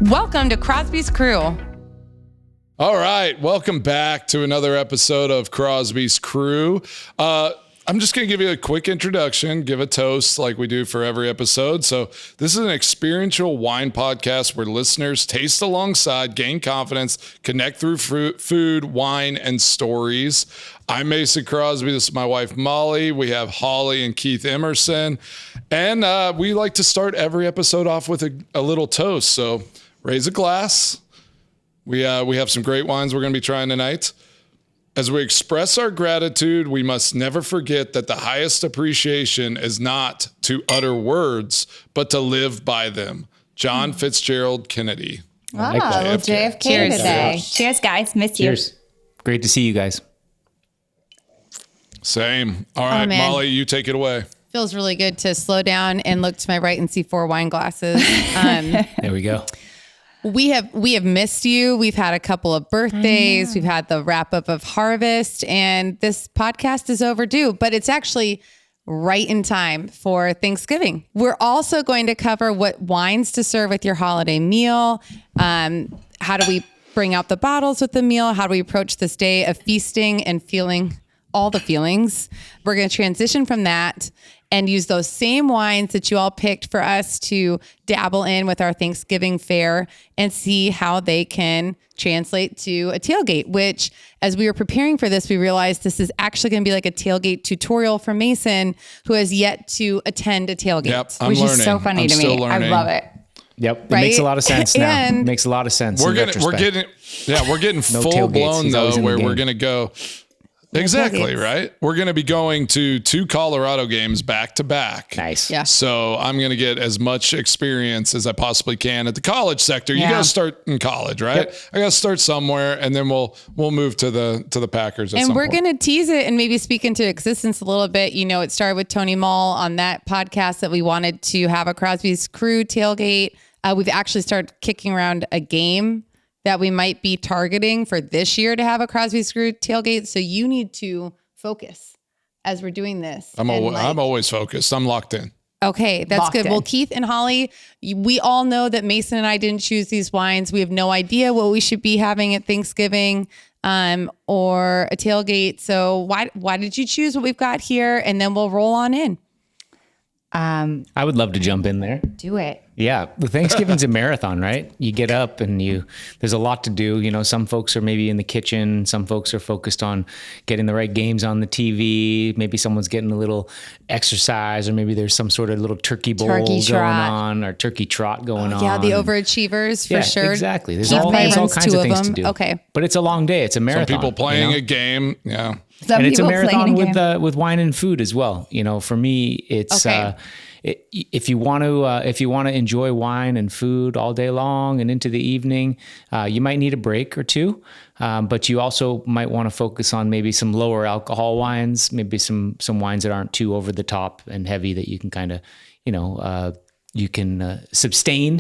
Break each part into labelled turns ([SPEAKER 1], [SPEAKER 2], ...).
[SPEAKER 1] Welcome to Crosby's Crew.
[SPEAKER 2] All right, welcome back to another episode of Crosby's Crew. I'm just going to give you a quick introduction, give a toast like we do for every episode. So this is an experiential wine podcast where listeners taste alongside, gain confidence, connect through food, wine, and stories. I'm Mason Crosby. This is my wife, Molly. We have Holly and Keith Emerson. And we like to start every episode off with a little toast. So raise a glass. We have some great wines we're going to be trying tonight. As we express our gratitude, we must never forget that the highest appreciation is not to utter words, but to live by them. John Fitzgerald Kennedy.
[SPEAKER 3] Wow, JFK
[SPEAKER 1] Cheers.
[SPEAKER 3] today. Cheers, guys. Miss you.
[SPEAKER 4] Cheers. Great to see you guys.
[SPEAKER 2] Same. All right,
[SPEAKER 1] man.
[SPEAKER 2] Molly, you take it away.
[SPEAKER 1] Feels really good to slow down and look to my right and see 4 wine glasses.
[SPEAKER 4] There we go.
[SPEAKER 1] We have missed you. We've had a couple of birthdays. We've had the wrap up of harvest, and this podcast is overdue, but it's actually right in time for Thanksgiving. We're also going to cover what wines to serve with your holiday meal. How do we bring out the bottles with the meal? How do we approach this day of feasting and feeling all the feelings? We're going to transition from that and use those same wines that you all picked for us to dabble in with our Thanksgiving fare and see how they can translate to a tailgate, which as we were preparing for this, we realized this is actually going to be like a tailgate tutorial for Mason, who has yet to attend a tailgate.
[SPEAKER 2] Yep,
[SPEAKER 3] Which is so funny to me. I love it.
[SPEAKER 4] Yep, it
[SPEAKER 1] Right?
[SPEAKER 4] makes a lot of sense now.
[SPEAKER 1] And
[SPEAKER 4] It makes a lot of sense.
[SPEAKER 2] We're
[SPEAKER 4] in
[SPEAKER 2] getting
[SPEAKER 4] No
[SPEAKER 2] full
[SPEAKER 4] tailgates.
[SPEAKER 2] blown
[SPEAKER 4] He's always
[SPEAKER 2] though,
[SPEAKER 4] in the
[SPEAKER 2] where we're
[SPEAKER 4] game.
[SPEAKER 2] going to go. Exactly,
[SPEAKER 1] tailgates.
[SPEAKER 2] right? We're going to be going to 2 Colorado games back to back.
[SPEAKER 4] Nice.
[SPEAKER 1] Yeah.
[SPEAKER 2] So I'm going to get as much experience as I possibly can at the college sector. You
[SPEAKER 3] Yeah.
[SPEAKER 2] got to start in college, right?
[SPEAKER 4] Yep.
[SPEAKER 2] I got to start somewhere, and then we'll move to the Packers. At
[SPEAKER 1] And
[SPEAKER 2] some
[SPEAKER 1] we're
[SPEAKER 2] point.
[SPEAKER 1] going to tease it and maybe speak into existence a little bit. You know, it started with Tony Mull on that podcast that we wanted to have a Crosby's Crew tailgate. We've actually started kicking around a game that we might be targeting for this year to have a Crosby's Crew tailgate. So you need to focus as we're doing this.
[SPEAKER 2] I'm
[SPEAKER 1] And, like,
[SPEAKER 2] always focused. I'm locked in.
[SPEAKER 1] okay, that's
[SPEAKER 3] Locked
[SPEAKER 1] good.
[SPEAKER 3] in.
[SPEAKER 1] Well, Keith and Holly, we all know that Mason and I didn't choose these wines. We have no idea what we should be having at Thanksgiving or a tailgate. So why did you choose what we've got here? And then we'll roll on in.
[SPEAKER 4] I would love to jump in there.
[SPEAKER 3] Do it.
[SPEAKER 4] Yeah, the Thanksgiving's a marathon, right? You get up and there's a lot to do. You know, some folks are maybe in the kitchen. Some folks are focused on getting the right games on the TV. Maybe someone's getting a little exercise, or maybe there's some sort of little turkey bowl
[SPEAKER 3] Turkey
[SPEAKER 4] going
[SPEAKER 3] trot.
[SPEAKER 4] on, or turkey trot going on.
[SPEAKER 1] Yeah, the overachievers for
[SPEAKER 4] Yeah,
[SPEAKER 1] sure.
[SPEAKER 4] exactly. There's
[SPEAKER 1] Keith
[SPEAKER 4] all
[SPEAKER 1] Payne's
[SPEAKER 4] kinds
[SPEAKER 1] 2
[SPEAKER 4] of things to
[SPEAKER 1] them.
[SPEAKER 4] do.
[SPEAKER 1] Okay.
[SPEAKER 4] But it's a long day. It's a
[SPEAKER 2] Some
[SPEAKER 4] marathon.
[SPEAKER 2] people playing
[SPEAKER 4] you know?
[SPEAKER 2] a game. Yeah.
[SPEAKER 3] Some
[SPEAKER 4] And it's a
[SPEAKER 3] people
[SPEAKER 4] marathon
[SPEAKER 3] playing a game.
[SPEAKER 4] with wine and food as well. You know, for me, it's
[SPEAKER 1] Okay.
[SPEAKER 4] if you want to enjoy wine and food all day long and into the evening, you might need a break or two. But you also might want to focus on maybe some lower alcohol wines, maybe some wines that aren't too over the top and heavy, that you can kind of, you can sustain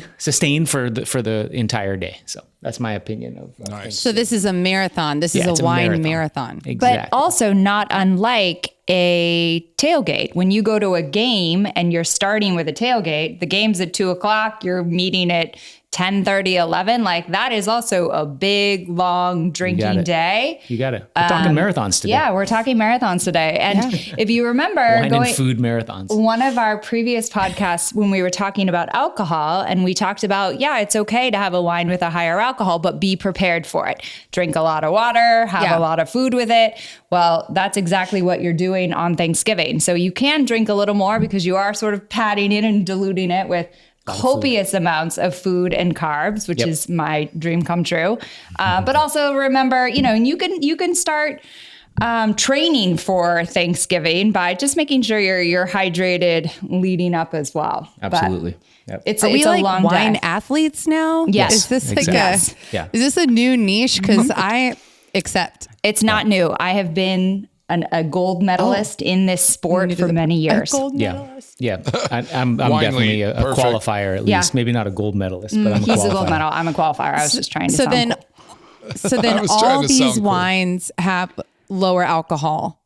[SPEAKER 4] for the entire day. So that's my opinion of
[SPEAKER 2] Nice.
[SPEAKER 1] So this is a marathon. This is
[SPEAKER 4] it's
[SPEAKER 1] a wine marathon.
[SPEAKER 3] But
[SPEAKER 4] Exactly.
[SPEAKER 3] also not unlike a tailgate. When you go to a game and you're starting with a tailgate, the game's at 2:00, you're meeting at 10:30, 11. Like, that is also a big, long drinking
[SPEAKER 4] it.
[SPEAKER 3] day.
[SPEAKER 4] You got it. We're talking marathons today.
[SPEAKER 3] Yeah, we're talking marathons today. And if you remember
[SPEAKER 4] Wine and food marathons.
[SPEAKER 3] one of our previous podcasts when we were talking about alcohol, and we talked about, it's okay to have a wine with a higher alcohol, but be prepared for it. Drink a lot of water, have a lot of food with it. Well, that's exactly what you're doing on Thanksgiving. So you can drink a little more because you are sort of padding it and diluting it with copious amounts of food and carbs, which is my dream come true. But also remember, and you can start training for Thanksgiving by just making sure you're hydrated leading up as well.
[SPEAKER 4] Absolutely. Yep.
[SPEAKER 3] It's
[SPEAKER 1] Are we
[SPEAKER 3] a
[SPEAKER 1] like
[SPEAKER 3] long
[SPEAKER 1] wine
[SPEAKER 3] day.
[SPEAKER 1] athletes now?
[SPEAKER 3] Yes.
[SPEAKER 1] Is this like
[SPEAKER 4] Exactly. Yeah.
[SPEAKER 1] is this a new niche? Because I accept.
[SPEAKER 3] It's not new. I have been a gold medalist in this sport for many years.
[SPEAKER 1] A gold
[SPEAKER 4] Yeah.
[SPEAKER 1] medalist.
[SPEAKER 4] Yeah. I'm
[SPEAKER 2] Wine
[SPEAKER 4] definitely
[SPEAKER 2] lead.
[SPEAKER 4] a
[SPEAKER 2] Perfect.
[SPEAKER 4] qualifier at
[SPEAKER 3] Yeah.
[SPEAKER 4] least. Maybe not a gold medalist, but I'm a
[SPEAKER 3] He's
[SPEAKER 4] qualifier.
[SPEAKER 3] a gold medal. I'm a qualifier. I was just trying to
[SPEAKER 1] So
[SPEAKER 3] sound
[SPEAKER 1] then,
[SPEAKER 3] cool.
[SPEAKER 1] so then
[SPEAKER 2] was trying
[SPEAKER 1] all
[SPEAKER 2] to
[SPEAKER 1] these
[SPEAKER 2] sound cool.
[SPEAKER 1] wines have lower alcohol.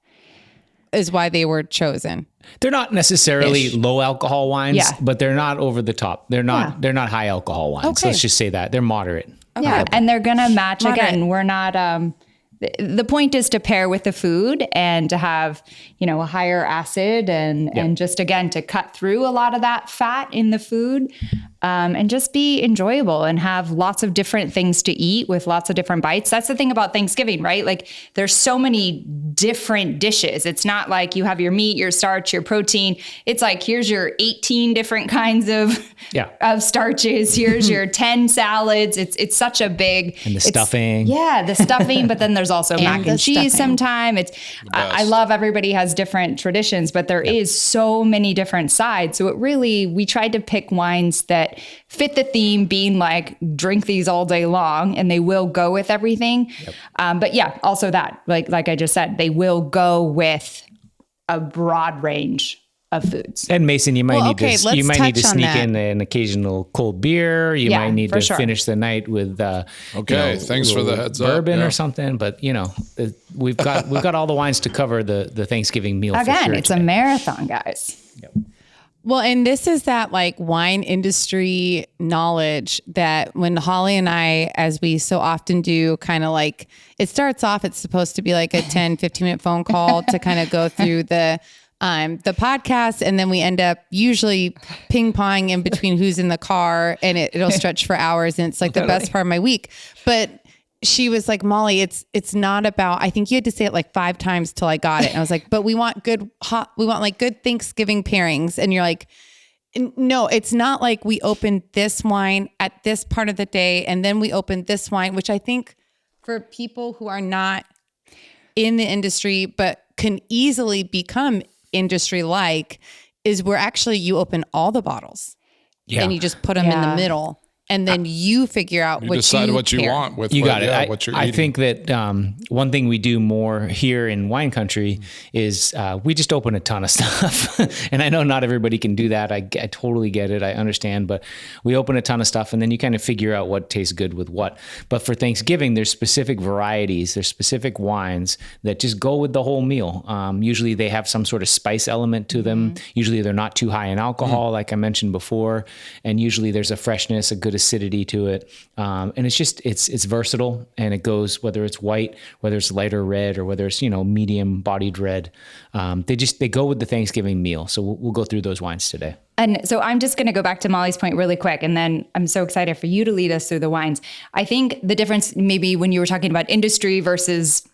[SPEAKER 1] is why they were chosen.
[SPEAKER 4] They're not necessarily low alcohol wines, but they're not over the top. They're not high alcohol wines.
[SPEAKER 1] Okay.
[SPEAKER 4] Let's just say that they're moderate.
[SPEAKER 1] Okay.
[SPEAKER 3] Yeah, and they're gonna match again. We're not. The point is to pair with the food and to have, a higher acid and just again to cut through a lot of that fat in the food, and just be enjoyable and have lots of different things to eat with lots of different bites. That's the thing about Thanksgiving, right? Like there's so many different dishes. It's not like you have your meat, your starch, your protein. It's like, here's your 18 different kinds of starches. Here's your 10 salads. It's such a big,
[SPEAKER 4] and the stuffing.
[SPEAKER 3] Yeah, the stuffing, but then there's also mac and cheese sometime. I love everybody has different traditions, but there is so many different sides. So we tried to pick wines that fit the theme, being like, drink these all day long, and they will go with everything. But yeah, also that, like I just said, they will go with a broad range of foods.
[SPEAKER 4] And Mason, you might need to sneak in an occasional cold beer. You might need to finish the night with
[SPEAKER 2] thanks for the heads up.
[SPEAKER 4] Bourbon or something. But we've got all the wines to cover the Thanksgiving meal.
[SPEAKER 3] Again,
[SPEAKER 4] for sure
[SPEAKER 3] it's
[SPEAKER 4] today.
[SPEAKER 3] a marathon, guys.
[SPEAKER 4] Yep.
[SPEAKER 1] Well, and this is that like wine industry knowledge that when Holly and I, as we so often do, kind of like, it starts off, it's supposed to be like a 10, 15-minute phone call to kind of go through the podcast. And then we end up usually ping pong in between who's in the car, and it'll stretch for hours. And it's like the best part of my week. But she was like, Molly, it's not about, I think you had to say it like 5 times till I got it. And I was like, but we want good Thanksgiving pairings. And you're like, no, it's not like we opened this wine at this part of the day, and then we opened this wine, which I think for people who are not in the industry, but can easily become industry-like, is where actually you open all the bottles and you just put them in the middle. And then you figure out what you
[SPEAKER 2] want with
[SPEAKER 4] what you're
[SPEAKER 2] eating.
[SPEAKER 4] I think that one thing we do more here in wine country is we just open a ton of stuff. And I know not everybody can do that. I totally get it. I understand. But we open a ton of stuff, and then you kind of figure out what tastes good with what. But for Thanksgiving, there's specific varieties. There's specific wines that just go with the whole meal. Usually they have some sort of spice element to them. Usually they're not too high in alcohol, like I mentioned before. And usually there's a freshness, a good acidity to it. And it's just, it's versatile, and it goes, whether it's white, whether it's lighter red, or whether it's, medium bodied red. They go with the Thanksgiving meal. So we'll go through those wines today.
[SPEAKER 3] And so I'm just going to go back to Molly's point really quick. And then I'm so excited for you to lead us through the wines. I think the difference maybe when you were talking about industry versus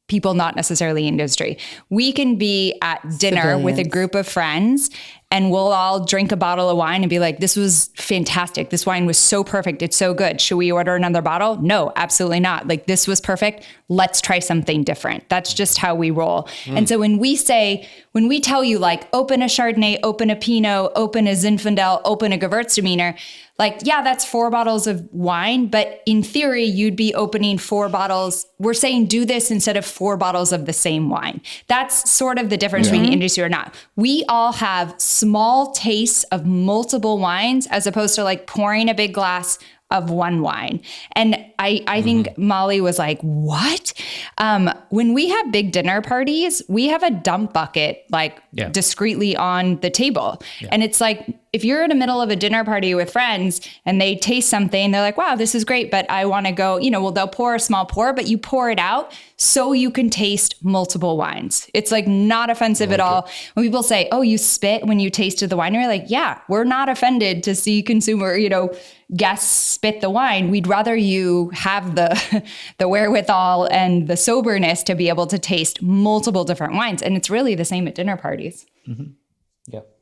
[SPEAKER 3] people not necessarily industry, we can be at dinner with a group of friends, and we'll all drink a bottle of wine and be like, this was fantastic. This wine was so perfect. It's so good. Should we order another bottle? No, absolutely not. Like, this was perfect. Let's try something different. That's just how we roll. And so when we tell you like, open a Chardonnay, open a Pinot, open a Zinfandel, open a Gewürztraminer, like, yeah, that's 4 bottles of wine, but in theory, you'd be opening 4 bottles. We're saying do this instead of 4 bottles of the same wine. That's sort of the difference between industry or not. We all have small tastes of multiple wines, as opposed to like pouring a big glass of one wine. And I think Molly was like, what? When we have big dinner parties, we have a dump bucket discreetly on the table. Yeah. And it's like, if you're in the middle of a dinner party with friends and they taste something, they're like, wow, this is great, but I want to go, they'll pour a small pour, but you pour it out so you can taste multiple wines. It's like not offensive at all. When people say, oh, you spit when you tasted the wine, you're like, yeah, we're not offended to see consumer, guests spit the wine. We'd rather you have the wherewithal and the soberness to be able to taste multiple different wines. And it's really the same at dinner parties.
[SPEAKER 4] Mm-hmm. Yep.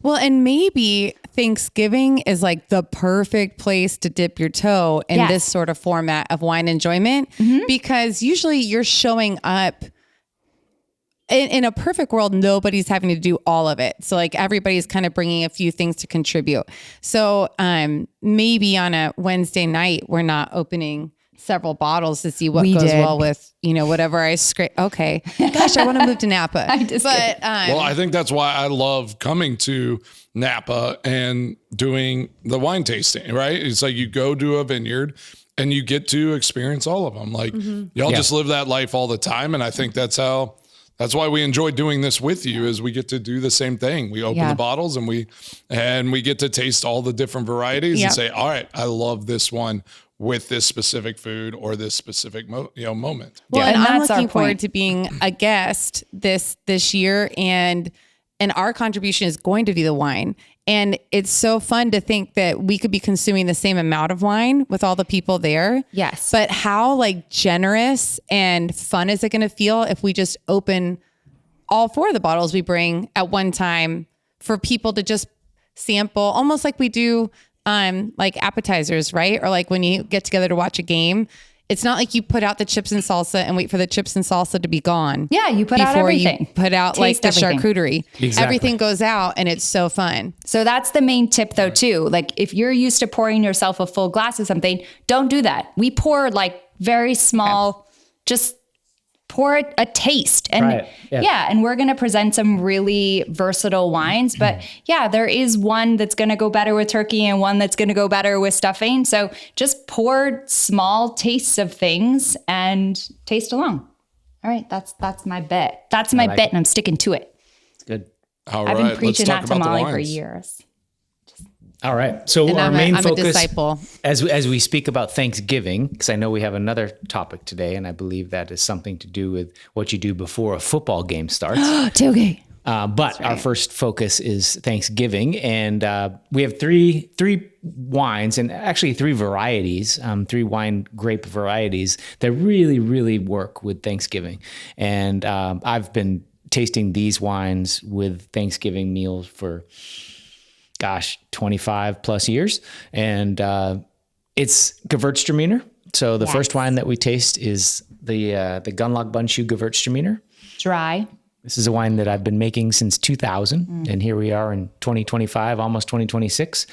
[SPEAKER 1] Well, and maybe Thanksgiving is like the perfect place to dip your toe in this sort of format of wine enjoyment, because usually you're showing up in a perfect world. Nobody's having to do all of it. So like everybody's kind of bringing a few things to contribute. So maybe on a Wednesday night, we're not opening several bottles to see what goes well with, whatever I scrape. Okay. Gosh, I want to move to Napa.
[SPEAKER 2] Well, I think that's why I love coming to Napa and doing the wine tasting, right? It's like you go to a vineyard and you get to experience all of them. Like y'all just live that life all the time. And I think that's how That's why we enjoy doing this with you, is we get to do the same thing. We open the bottles and we get to taste all the different varieties and say, all right, I love this one with this specific food or this specific moment.
[SPEAKER 1] Well, and I'm
[SPEAKER 3] that's our
[SPEAKER 1] looking forward
[SPEAKER 3] point.
[SPEAKER 1] to being a guest this year, and our contribution is going to be the wine. And it's so fun to think that we could be consuming the same amount of wine with all the people there.
[SPEAKER 3] Yes.
[SPEAKER 1] But how like generous and fun is it going to feel if we just open all 4 of the bottles we bring at one time for people to just sample, almost like we do like appetizers, right? Or like when you get together to watch a game. It's not like you put out the chips and salsa and wait for the chips and salsa to be gone.
[SPEAKER 3] Yeah, you put out everything.
[SPEAKER 1] You put out
[SPEAKER 3] Taste
[SPEAKER 1] like the
[SPEAKER 3] everything.
[SPEAKER 1] charcuterie.
[SPEAKER 4] Exactly.
[SPEAKER 1] Everything goes out and it's so fun.
[SPEAKER 3] So that's the main tip though too. Like if you're used to pouring yourself a full glass of something, don't do that. We pour like very small, just pour a taste. And
[SPEAKER 4] Right. Yeah.
[SPEAKER 3] and we're going to present some really versatile wines, but there is one that's going to go better with turkey and one that's going to go better with stuffing. So just pour small tastes of things and taste along. All right. That's my bet. That's my bet, and I'm sticking to it.
[SPEAKER 4] It's good.
[SPEAKER 2] All
[SPEAKER 3] I've
[SPEAKER 2] right,
[SPEAKER 3] been
[SPEAKER 2] let's
[SPEAKER 3] preaching
[SPEAKER 2] talk
[SPEAKER 3] that to
[SPEAKER 2] about the
[SPEAKER 3] Molly for
[SPEAKER 2] wines.
[SPEAKER 3] years.
[SPEAKER 4] All right. So
[SPEAKER 1] And
[SPEAKER 4] our
[SPEAKER 1] I'm
[SPEAKER 4] main
[SPEAKER 1] a
[SPEAKER 4] focus,
[SPEAKER 1] disciple.
[SPEAKER 4] as we speak about Thanksgiving, because I know we have another topic today, and I believe that is something to do with what you do before a football game starts.
[SPEAKER 3] Tailgate.
[SPEAKER 4] But our first focus is Thanksgiving, and we have three wines, and actually 3 varieties, 3 wine grape varieties that really, really work with Thanksgiving. And I've been tasting these wines with Thanksgiving meals for 25 plus years. And it's Gewürztraminer. So the first wine that we taste is the Gunlock Bundschuh Gewürztraminer.
[SPEAKER 3] Dry.
[SPEAKER 4] This is a wine that I've been making since 2000, and here we are in 2025, almost 2026.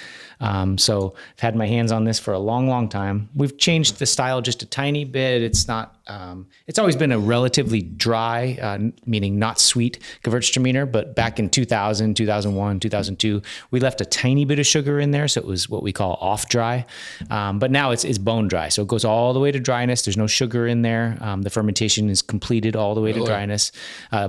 [SPEAKER 4] So I've had my hands on this for a long, long time. We've changed the style just a tiny bit. It's not. It's always been a relatively dry, meaning not sweet Gewürztraminer. But back in 2000, 2001, 2002, we left a tiny bit of sugar in there, so it was what we call off dry. But now it's bone dry, so it goes all the way to dryness. There's no sugar in there. The fermentation is completed all the way to dryness.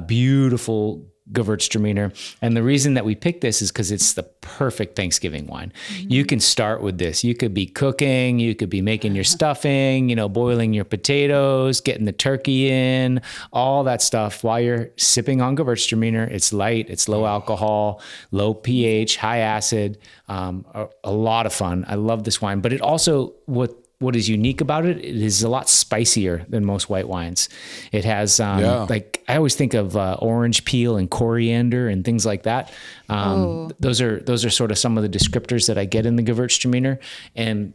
[SPEAKER 4] Beautiful Gewürztraminer. And the reason that we picked this is because it's the perfect Thanksgiving wine. You can start with this. You could be cooking, you could be making your stuffing, boiling your potatoes, getting the turkey in, all that stuff while you're sipping on Gewürztraminer. It's light, it's low alcohol, low pH, high acid, a lot of fun. I love this wine, but it also, what is unique about it, it is a lot spicier than most white wines. It has, like, I always think of orange peel and coriander and things like that. Those are sort of some of the descriptors that I get in the Gewürztraminer. And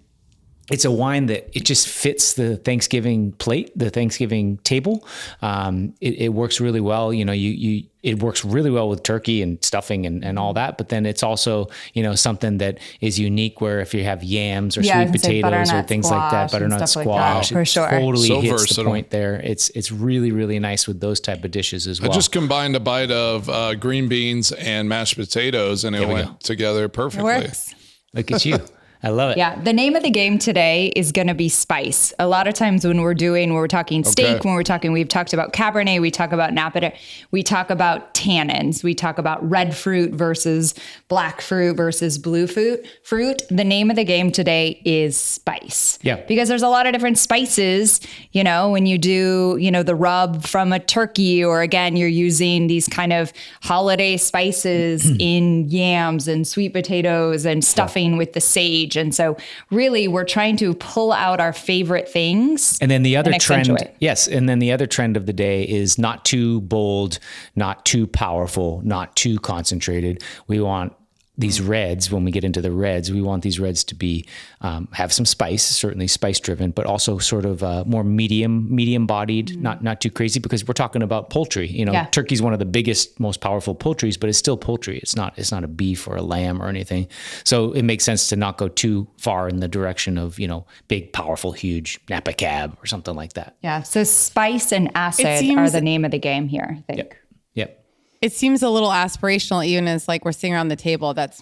[SPEAKER 4] it's a wine that it just fits the Thanksgiving plate, the Thanksgiving table. It works really well. It works really well with turkey and stuffing and all that. But then it's also, something that is unique where if you have yams or sweet potatoes or things like that, butternut squash,
[SPEAKER 3] for sure.
[SPEAKER 4] It totally
[SPEAKER 2] So
[SPEAKER 4] hits
[SPEAKER 2] versatile.
[SPEAKER 4] the point there. It's really, really nice with those type of dishes as well.
[SPEAKER 2] I just combined a bite of green beans and mashed potatoes, and it went together perfectly.
[SPEAKER 1] Works.
[SPEAKER 4] Look at you. I love it.
[SPEAKER 3] Yeah. The name of the game today is going to be spice. A lot of times when we're talking steak, we've talked about Cabernet, we talk about Napa, we talk about tannins, we talk about red fruit versus black fruit versus blue fruit. The name of the game today is spice.
[SPEAKER 4] Yeah.
[SPEAKER 3] Because there's a lot of different spices, when you do, the rub from a turkey, or again, you're using these kind of holiday spices in yams and sweet potatoes and stuffing with the sage. And so really we're trying to pull out our favorite things.
[SPEAKER 4] And then the other trend,
[SPEAKER 3] accentuate.
[SPEAKER 4] yes. And then the other trend of the day is not too bold, not too powerful, not too concentrated. We want these reds, when we get into the reds, we want these reds to be, have some spice, certainly spice driven, but also sort of more medium bodied, not too crazy, because we're talking about poultry. Turkey's one of the biggest, most powerful poultries, but it's still poultry. It's not a beef or a lamb or anything. So it makes sense to not go too far in the direction of, big, powerful, huge Napa Cab or something like that.
[SPEAKER 3] Yeah. So spice and acid
[SPEAKER 1] seems-
[SPEAKER 3] are the name of the game here, I think.
[SPEAKER 4] Yep.
[SPEAKER 1] It seems a little aspirational, even as like we're sitting around the table. That's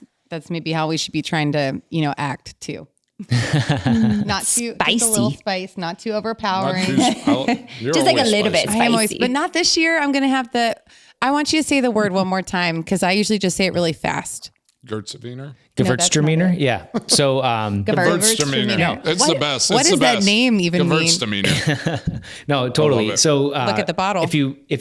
[SPEAKER 1] maybe how we should be trying to, act too. Not too
[SPEAKER 3] Spicy.
[SPEAKER 1] just a little spice, not too overpowering.
[SPEAKER 3] Just like a little bit
[SPEAKER 1] I am always,
[SPEAKER 3] spicy.
[SPEAKER 1] but not this year. I'm going to have I want you to say the word one more time because I usually just say it really fast.
[SPEAKER 2] Gewürztraminer?
[SPEAKER 4] Gewürztraminer? Yeah. So,
[SPEAKER 2] Gewürztraminer.
[SPEAKER 1] No.
[SPEAKER 2] It's the best.
[SPEAKER 1] What
[SPEAKER 2] It's
[SPEAKER 1] does
[SPEAKER 2] the
[SPEAKER 1] that
[SPEAKER 2] best.
[SPEAKER 1] name even mean?
[SPEAKER 2] Gewürztraminer.
[SPEAKER 4] no, totally.
[SPEAKER 2] it.
[SPEAKER 4] So
[SPEAKER 1] Look at the bottle.
[SPEAKER 4] If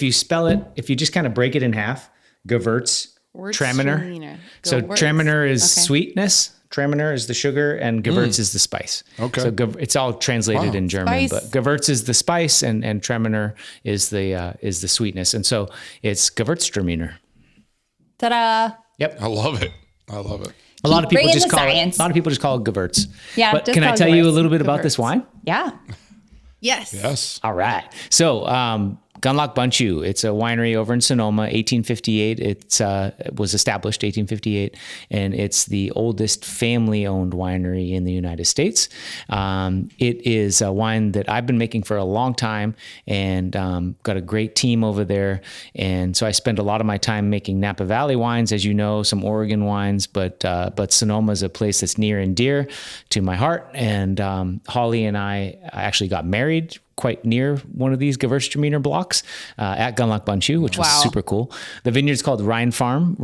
[SPEAKER 4] you spell it, if you just kind of break it in half, Gewürztraminer. So Traminer is sweetness. Traminer is the sugar, and Gewürz is the spice.
[SPEAKER 2] Okay.
[SPEAKER 4] So it's all translated in German,
[SPEAKER 1] Spice.
[SPEAKER 4] but Gewürz is the spice, and Traminer is the sweetness, and so it's Gewürztraminer.
[SPEAKER 3] Ta-da.
[SPEAKER 4] Yep.
[SPEAKER 2] I love it. I love it.
[SPEAKER 4] A lot of people
[SPEAKER 3] bringing
[SPEAKER 4] just
[SPEAKER 3] the
[SPEAKER 4] call
[SPEAKER 3] science.
[SPEAKER 4] it. A lot of people just call it Gewürz.
[SPEAKER 3] Yeah,
[SPEAKER 4] But
[SPEAKER 3] just
[SPEAKER 4] can I
[SPEAKER 3] call it
[SPEAKER 4] tell you a
[SPEAKER 3] Gewürz.
[SPEAKER 4] little bit about this
[SPEAKER 1] Gewürz.
[SPEAKER 4] wine?
[SPEAKER 3] Yeah.
[SPEAKER 1] Yes.
[SPEAKER 2] Yes.
[SPEAKER 4] All right. So, Gunlock Bunchu, it's a winery over in Sonoma, 1858. It was established 1858, and it's the oldest family-owned winery in the United States. It is a wine that I've been making for a long time, and got a great team over there. And so I spend a lot of my time making Napa Valley wines, as you know, some Oregon wines, but Sonoma is a place that's near and dear to my heart. And Holly and I actually got married quite near one of these Gewürztraminer blocks at Gunlock Bunchu, which was super cool. The vineyard's called Rhine Farm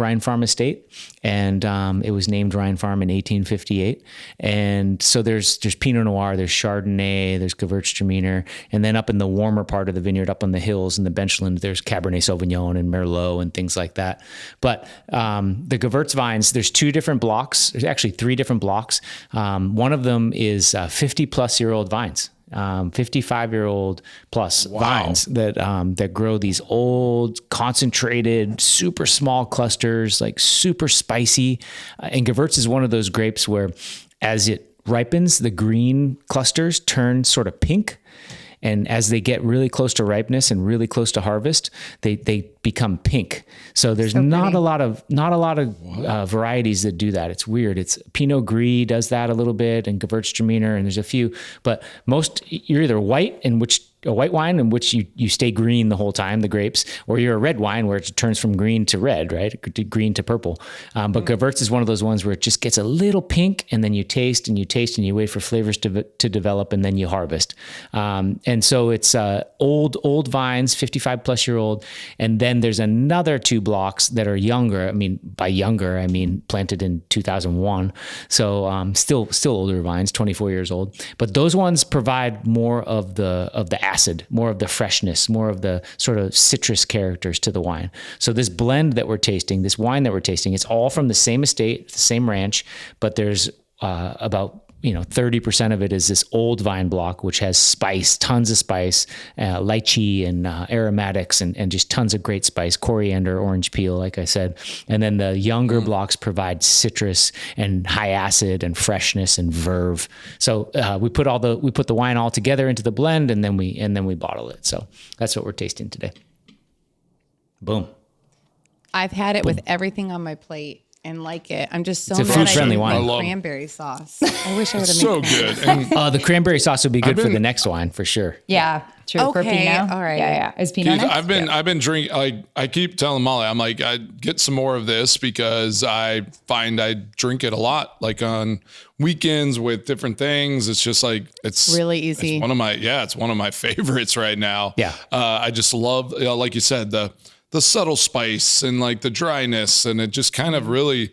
[SPEAKER 4] Estate, and it was named Rhine Farm in 1858. And so there's Pinot Noir, there's Chardonnay, there's Gewürztraminer, and then up in the warmer part of the vineyard, up on the hills in the benchland, there's Cabernet Sauvignon and Merlot and things like that. But the Gewürz vines, there's two different blocks. There's actually three different blocks. One of them is 50-plus-year-old vines. 55-year-old plus vines that grow these old, concentrated, super small clusters, like super spicy. And Gewürz is one of those grapes where as it ripens, the green clusters turn sort of pink. And as they get really close to ripeness and really close to harvest, they become pink. So there's not a lot of varieties that do that. It's weird. It's Pinot Gris does that a little bit, and Gewürztraminer, and there's a few. But most, you're either a white wine in which you stay green the whole time, the grapes, or you're a red wine where it turns from green to red, right? Green to purple. But Gewürz is one of those ones where it just gets a little pink, and then you taste and you wait for flavors to develop, and then you harvest. And so it's old vines, 55-plus-year-old, and then there's another two blocks that are younger. I mean, by younger, I mean planted in 2001. So still older vines, 24 years old. But those ones provide more of the acid, more of the freshness, more of the sort of citrus characters to the wine. So this blend that we're tasting, this wine that we're tasting, it's all from the same estate, the same ranch, but there's about 30% of it is this old vine block, which has spice, tons of spice, lychee and aromatics and just tons of great spice, coriander, orange peel, like I said. And then the younger blocks provide citrus and high acid and freshness and verve. So we put the wine all together into the blend, and then we bottle it. So that's what we're tasting today. Boom.
[SPEAKER 1] I've had it with everything on my plate and like it. I'm just so
[SPEAKER 4] It's a
[SPEAKER 1] mad
[SPEAKER 4] food-friendly
[SPEAKER 1] I
[SPEAKER 4] wine.
[SPEAKER 1] didn't
[SPEAKER 2] I
[SPEAKER 1] make
[SPEAKER 2] love-
[SPEAKER 1] cranberry sauce. I wish I would have
[SPEAKER 2] So
[SPEAKER 1] made
[SPEAKER 2] good. And
[SPEAKER 4] The cranberry sauce would be good for
[SPEAKER 2] been-
[SPEAKER 4] the next wine for sure.
[SPEAKER 3] Yeah. True. For
[SPEAKER 1] Okay,
[SPEAKER 3] Pinot.
[SPEAKER 1] all right.
[SPEAKER 3] Yeah. Is Pinot
[SPEAKER 2] dude,
[SPEAKER 3] next?
[SPEAKER 2] I've been drinking. I keep telling Molly, I'm like, I get some more of this because I find I drink it a lot, like on weekends with different things. It's just like, it's
[SPEAKER 1] really easy.
[SPEAKER 2] It's one of my favorites right now.
[SPEAKER 4] Yeah.
[SPEAKER 2] I just love, like you said, the subtle spice and like the dryness, and it just kind of really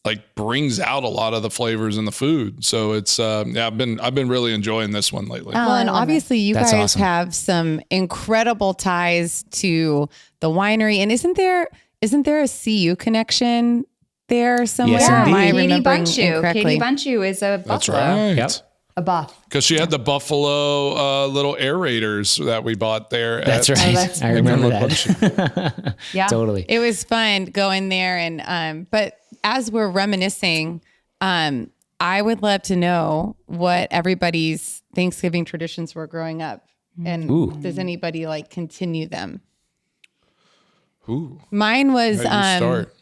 [SPEAKER 2] like brings out a lot of the flavors in the food. So it's I've been really enjoying this one lately.
[SPEAKER 1] Well, and obviously you
[SPEAKER 4] That's
[SPEAKER 1] guys
[SPEAKER 4] awesome.
[SPEAKER 1] have some incredible ties to the winery. And isn't there a CU connection there somewhere?
[SPEAKER 4] Yes,
[SPEAKER 1] Am
[SPEAKER 4] indeed.
[SPEAKER 1] I
[SPEAKER 3] Katie
[SPEAKER 1] remembering
[SPEAKER 3] Bunchu.
[SPEAKER 1] incorrectly?
[SPEAKER 3] Katie Bunchu is a
[SPEAKER 2] That's
[SPEAKER 3] buffalo.
[SPEAKER 2] right.
[SPEAKER 4] Yep.
[SPEAKER 3] A buff.
[SPEAKER 2] Because she had the buffalo little aerators that we bought there.
[SPEAKER 4] That's
[SPEAKER 2] at-
[SPEAKER 4] right.
[SPEAKER 3] that's
[SPEAKER 4] I remember that.
[SPEAKER 3] Yeah.
[SPEAKER 4] Totally.
[SPEAKER 1] It was fun going there. And, but as we're reminiscing, I would love to know what everybody's Thanksgiving traditions were growing up. And does anybody like continue them?
[SPEAKER 2] Ooh.
[SPEAKER 1] Mine was,
[SPEAKER 2] How do you start?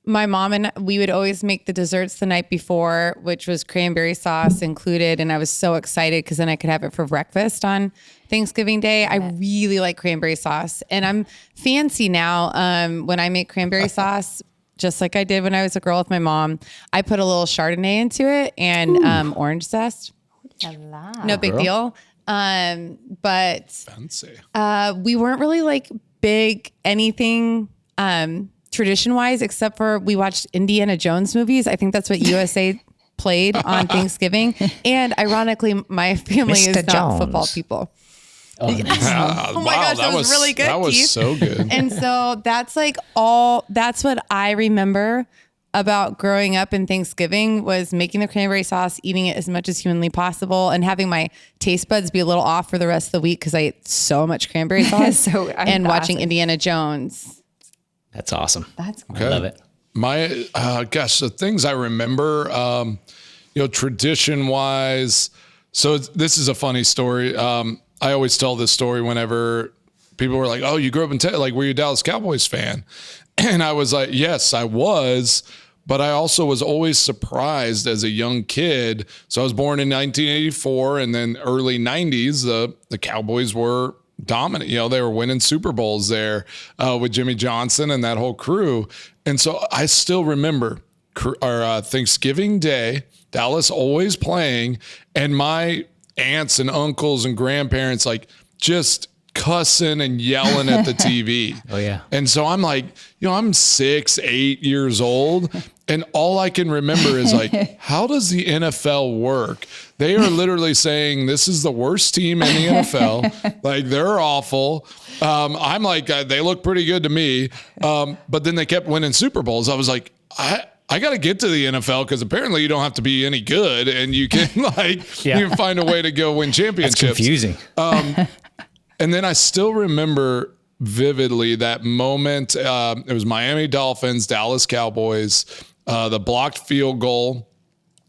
[SPEAKER 1] my mom and we would always make the desserts the night before, which was cranberry sauce included. And I was so excited because then I could have it for breakfast on Thanksgiving Day. I really like cranberry sauce, and I'm fancy now. When I make cranberry sauce just like I did when I was a girl with my mom. I put a little Chardonnay into it and orange zest. No big deal. But
[SPEAKER 2] Fancy.
[SPEAKER 1] We weren't really like big anything tradition wise, except for we watched Indiana Jones movies. I think that's what USA played on Thanksgiving. And ironically, my family
[SPEAKER 4] Mr.
[SPEAKER 1] is not
[SPEAKER 4] Jones.
[SPEAKER 1] football people.
[SPEAKER 2] Oh
[SPEAKER 1] my gosh, that was really good,
[SPEAKER 2] That was
[SPEAKER 1] Keith.
[SPEAKER 2] so good.
[SPEAKER 1] And so that's what I remember about growing up in Thanksgiving was making the cranberry sauce, eating it as much as humanly possible, and having my taste buds be a little off for the rest of the week because I ate so much cranberry sauce and watching Indiana Jones.
[SPEAKER 4] That's awesome.
[SPEAKER 3] That's cool.
[SPEAKER 2] Okay.
[SPEAKER 4] I love it.
[SPEAKER 2] My the things I remember, tradition wise. So this is a funny story. I always tell this story whenever people were like, "Oh, you grew up in were you a Dallas Cowboys fan?" And I was like, "Yes, I was." But I also was always surprised as a young kid. So I was born in 1984, and then early 90s, the Cowboys were dominant. They were winning Super Bowls there with Jimmy Johnson and that whole crew. And so I still remember our Thanksgiving Day, Dallas always playing, and my aunts and uncles and grandparents just cussing and yelling at the TV.
[SPEAKER 4] Oh yeah.
[SPEAKER 2] And so I'm like, I'm 6, 8 years old. And all I can remember is how does the NFL work? They are literally saying this is the worst team in the NFL. They're awful. I'm like, they look pretty good to me. But then they kept winning Super Bowls. I was like, I got to get to the NFL because apparently you don't have to be any good and you can you can find a way to go win championships.
[SPEAKER 4] That's confusing.
[SPEAKER 2] And then I still remember vividly that moment. It was Miami Dolphins, Dallas Cowboys, the blocked field goal,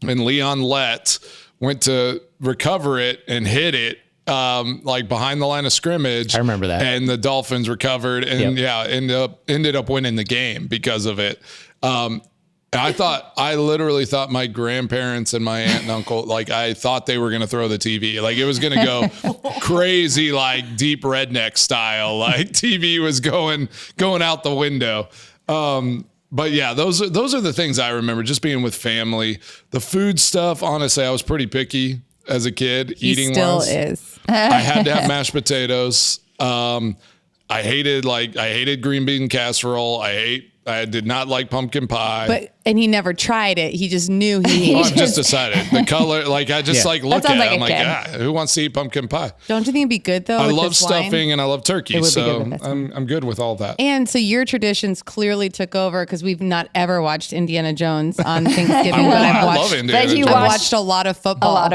[SPEAKER 2] and Leon Lett went to recover it and hit it behind the line of scrimmage.
[SPEAKER 4] I remember that.
[SPEAKER 2] And the Dolphins recovered and ended up winning the game because of it. I literally thought my grandparents and my aunt and uncle, I thought they were going to throw the TV. It was going to go crazy, deep redneck style. TV was going out the window. But yeah, those are the things I remember, just being with family. The food stuff, honestly, I was pretty picky as a kid.
[SPEAKER 1] He still is.
[SPEAKER 2] I had to have mashed potatoes. I hated green bean casserole. I did not like pumpkin pie.
[SPEAKER 1] And he never tried it. He just knew he
[SPEAKER 2] I've just decided the color. I just look at it. I'm like, who wants to eat pumpkin pie?
[SPEAKER 1] Don't you think it'd be good though?
[SPEAKER 2] I love stuffing and I love turkey. So I'm good with all that.
[SPEAKER 1] And so your traditions clearly took over because we've not ever watched Indiana Jones on Thanksgiving.
[SPEAKER 2] I love Indiana Jones.
[SPEAKER 1] I've watched a lot of football.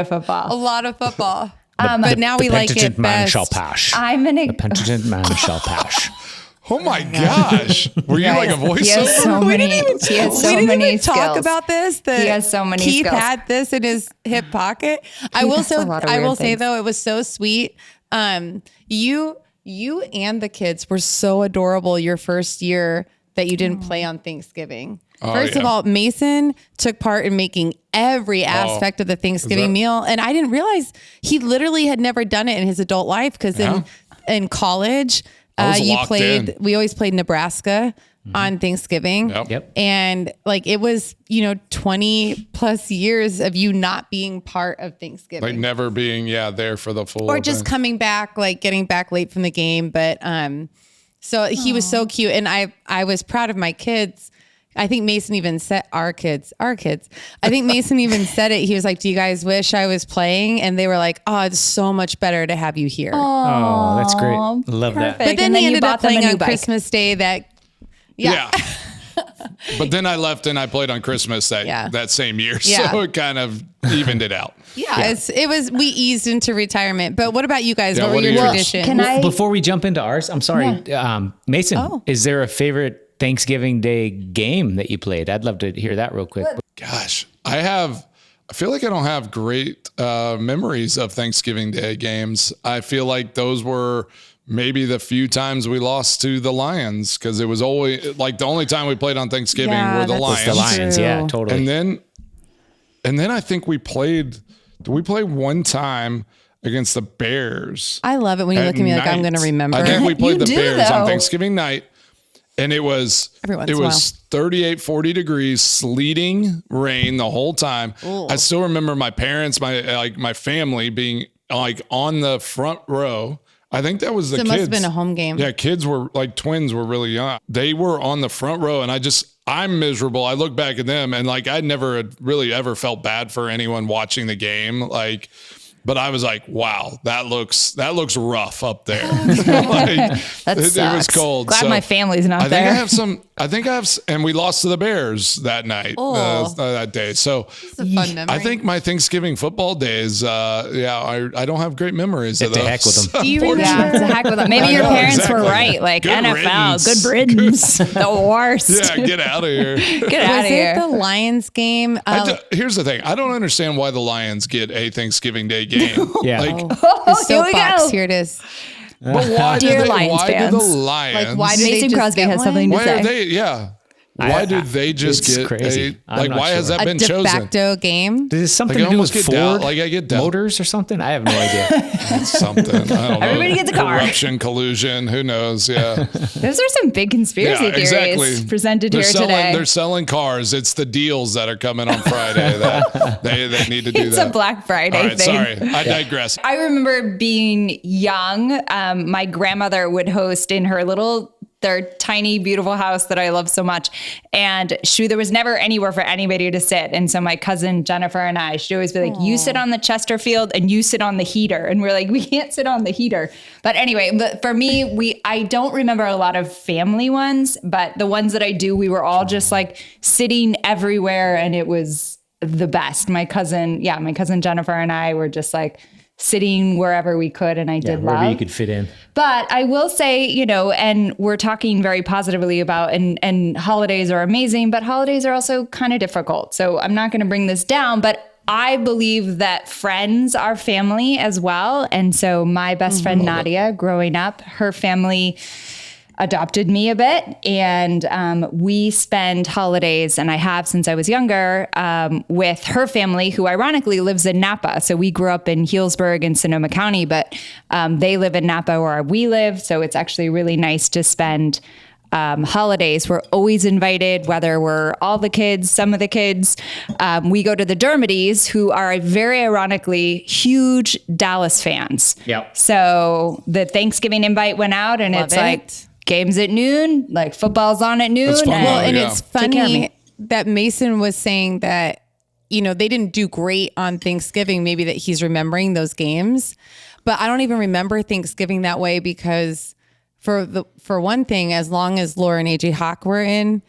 [SPEAKER 1] But now we like it
[SPEAKER 4] penitent man
[SPEAKER 1] best.
[SPEAKER 4] shall pass.
[SPEAKER 3] The
[SPEAKER 4] penitent man shall pass.
[SPEAKER 2] Oh my gosh. Were you like a voiceover?
[SPEAKER 3] He has so many skills.
[SPEAKER 1] Talk about this.
[SPEAKER 3] He has so many
[SPEAKER 1] Keith
[SPEAKER 3] skills.
[SPEAKER 1] had this in his hip pocket. I will say though, it was so sweet. You and the kids were so adorable your first year that you didn't play on Thanksgiving. First of all, Mason took part in making every aspect of the Thanksgiving meal. And I didn't realize he literally had never done it in his adult life because in college, we always played Nebraska on Thanksgiving.
[SPEAKER 4] Yep.
[SPEAKER 1] And it was, 20 plus years of you not being part of Thanksgiving.
[SPEAKER 2] Never being, there for the full
[SPEAKER 1] Or
[SPEAKER 2] event.
[SPEAKER 1] just coming back, getting back late from the game. But, so he was so cute. And I was proud of my kids. I think Mason even said our kids. I think Mason even said it. He was like, do you guys wish I was playing? And they were like, oh, it's so much better to have you here.
[SPEAKER 4] Oh, that's great. Love that.
[SPEAKER 1] But then he ended up playing on Christmas Day
[SPEAKER 2] Yeah. But then I left and I played on Christmas that same year.
[SPEAKER 1] Yeah.
[SPEAKER 2] So it kind of evened it out.
[SPEAKER 1] We eased into retirement. But what about you guys? What were your traditions?
[SPEAKER 4] Before we jump into ours, I'm sorry. Mason, is there a favorite Thanksgiving Day game that you played? I'd love to hear that real quick.
[SPEAKER 2] Gosh, I feel like I don't have great memories of Thanksgiving Day games. I feel like those were maybe the few times we lost to the Lions because it was always the only time we played on Thanksgiving were the Lions.
[SPEAKER 4] The Lions, yeah, totally.
[SPEAKER 2] And then I think we played. Did we play one time against the Bears?
[SPEAKER 1] I love it when you look at me like I'm going to remember.
[SPEAKER 2] I think we played the Bears on Thanksgiving night. And it was
[SPEAKER 1] Every once in a while.
[SPEAKER 2] 38, 40 degrees, sleeting rain the whole time.
[SPEAKER 1] Ooh.
[SPEAKER 2] I still remember my parents, my family being like on the front row. I think that was the kids.
[SPEAKER 1] It must have been a home game.
[SPEAKER 2] Yeah, kids were like twins were really young. They were on the front row, and I'm miserable. I look back at them, and like I never had really ever felt bad for anyone watching the game. Like, but I was like, wow, that looks rough up there. Like, it was cold.
[SPEAKER 3] Glad my family's not there.
[SPEAKER 2] I think I have, and we lost to the Bears that night, that day. So
[SPEAKER 1] It's a fun memory.
[SPEAKER 2] I think my Thanksgiving football days, I don't have great memories of
[SPEAKER 4] To
[SPEAKER 2] those.
[SPEAKER 4] heck with them.
[SPEAKER 1] Do you remember?
[SPEAKER 3] Yeah, to heck with them. Maybe your
[SPEAKER 2] know,
[SPEAKER 3] parents were
[SPEAKER 2] exactly.
[SPEAKER 3] right. Like
[SPEAKER 2] Good
[SPEAKER 3] NFL,
[SPEAKER 2] riddance.
[SPEAKER 3] good riddance, the worst.
[SPEAKER 2] Yeah, get out of here.
[SPEAKER 3] Get out
[SPEAKER 1] Was
[SPEAKER 3] of
[SPEAKER 1] it
[SPEAKER 3] here.
[SPEAKER 1] the Lions game?
[SPEAKER 2] Here's the thing. I don't understand why the Lions get a Thanksgiving Day game.
[SPEAKER 4] Yeah.
[SPEAKER 2] Like,
[SPEAKER 1] The
[SPEAKER 3] Here we
[SPEAKER 1] soapbox.
[SPEAKER 3] go.
[SPEAKER 1] Here it is.
[SPEAKER 2] but why
[SPEAKER 3] Dear
[SPEAKER 2] do
[SPEAKER 3] Lions
[SPEAKER 2] why do
[SPEAKER 3] fans.
[SPEAKER 2] the Lions?
[SPEAKER 1] Like, why do they
[SPEAKER 3] Mason
[SPEAKER 1] just
[SPEAKER 3] Crosby
[SPEAKER 1] get
[SPEAKER 3] has
[SPEAKER 1] one?
[SPEAKER 3] something to
[SPEAKER 2] why
[SPEAKER 3] say.
[SPEAKER 2] are they? Yeah. Why did they just
[SPEAKER 4] it's
[SPEAKER 2] get
[SPEAKER 4] crazy. I'm
[SPEAKER 2] like?
[SPEAKER 4] not
[SPEAKER 2] Why has
[SPEAKER 4] sure.
[SPEAKER 2] that
[SPEAKER 1] A
[SPEAKER 2] been
[SPEAKER 1] de
[SPEAKER 2] chosen?
[SPEAKER 1] facto game?
[SPEAKER 4] Is this something
[SPEAKER 2] Like, I
[SPEAKER 4] to do
[SPEAKER 2] almost
[SPEAKER 4] with
[SPEAKER 2] get down-
[SPEAKER 4] Ford
[SPEAKER 2] like, I get down-
[SPEAKER 4] motors or something? I have no idea.
[SPEAKER 2] It's something. I don't know.
[SPEAKER 3] Everybody gets a car.
[SPEAKER 2] Corruption, collusion. Who knows? Yeah.
[SPEAKER 3] Those are some big conspiracy theories presented
[SPEAKER 2] They're
[SPEAKER 3] here
[SPEAKER 2] selling,
[SPEAKER 3] today.
[SPEAKER 2] They're selling cars. It's the deals that are coming on Friday that they need to do
[SPEAKER 3] It's
[SPEAKER 2] that.
[SPEAKER 3] a Black Friday
[SPEAKER 2] All right,
[SPEAKER 3] thing.
[SPEAKER 2] sorry. I digress.
[SPEAKER 3] I remember being young. My grandmother would host in their tiny, beautiful house that I love so much. And there was never anywhere for anybody to sit. And so my cousin Jennifer and I, she'd always be like, you sit on the Chesterfield and you sit on the heater. And we're like, we can't sit on the heater. But anyway, but for me, I don't remember a lot of family ones, but the ones that I do, we were all just like sitting everywhere. And it was the best. My cousin Jennifer and I were just like sitting wherever we could. And I did
[SPEAKER 4] Wherever
[SPEAKER 3] love.
[SPEAKER 4] you could fit in.
[SPEAKER 3] But I will say, and we're talking very positively about, and holidays are amazing, but holidays are also kind of difficult. So I'm not going to bring this down, but I believe that friends are family as well. And so my best friend Nadia, growing up, her family adopted me a bit, and we spend holidays, and I have since I was younger, with her family, who ironically lives in Napa. So we grew up in Healdsburg in Sonoma County, but they live in Napa where we live. So it's actually really nice to spend holidays. We're always invited, whether we're all the kids, some of the kids. We go to the Dermodys, who are very ironically huge Dallas fans.
[SPEAKER 4] Yep.
[SPEAKER 3] So the Thanksgiving invite went out, and
[SPEAKER 1] Love
[SPEAKER 3] it's
[SPEAKER 1] it.
[SPEAKER 3] like games at noon, like football's on at noon.
[SPEAKER 2] That's fun,
[SPEAKER 1] Well, and
[SPEAKER 2] yeah.
[SPEAKER 1] it's
[SPEAKER 3] Take care of me.
[SPEAKER 1] funny that Mason was saying that, they didn't do great on Thanksgiving, maybe that he's remembering those games. But I don't even remember Thanksgiving that way because for one thing, as long as Laura and AJ Hawk were in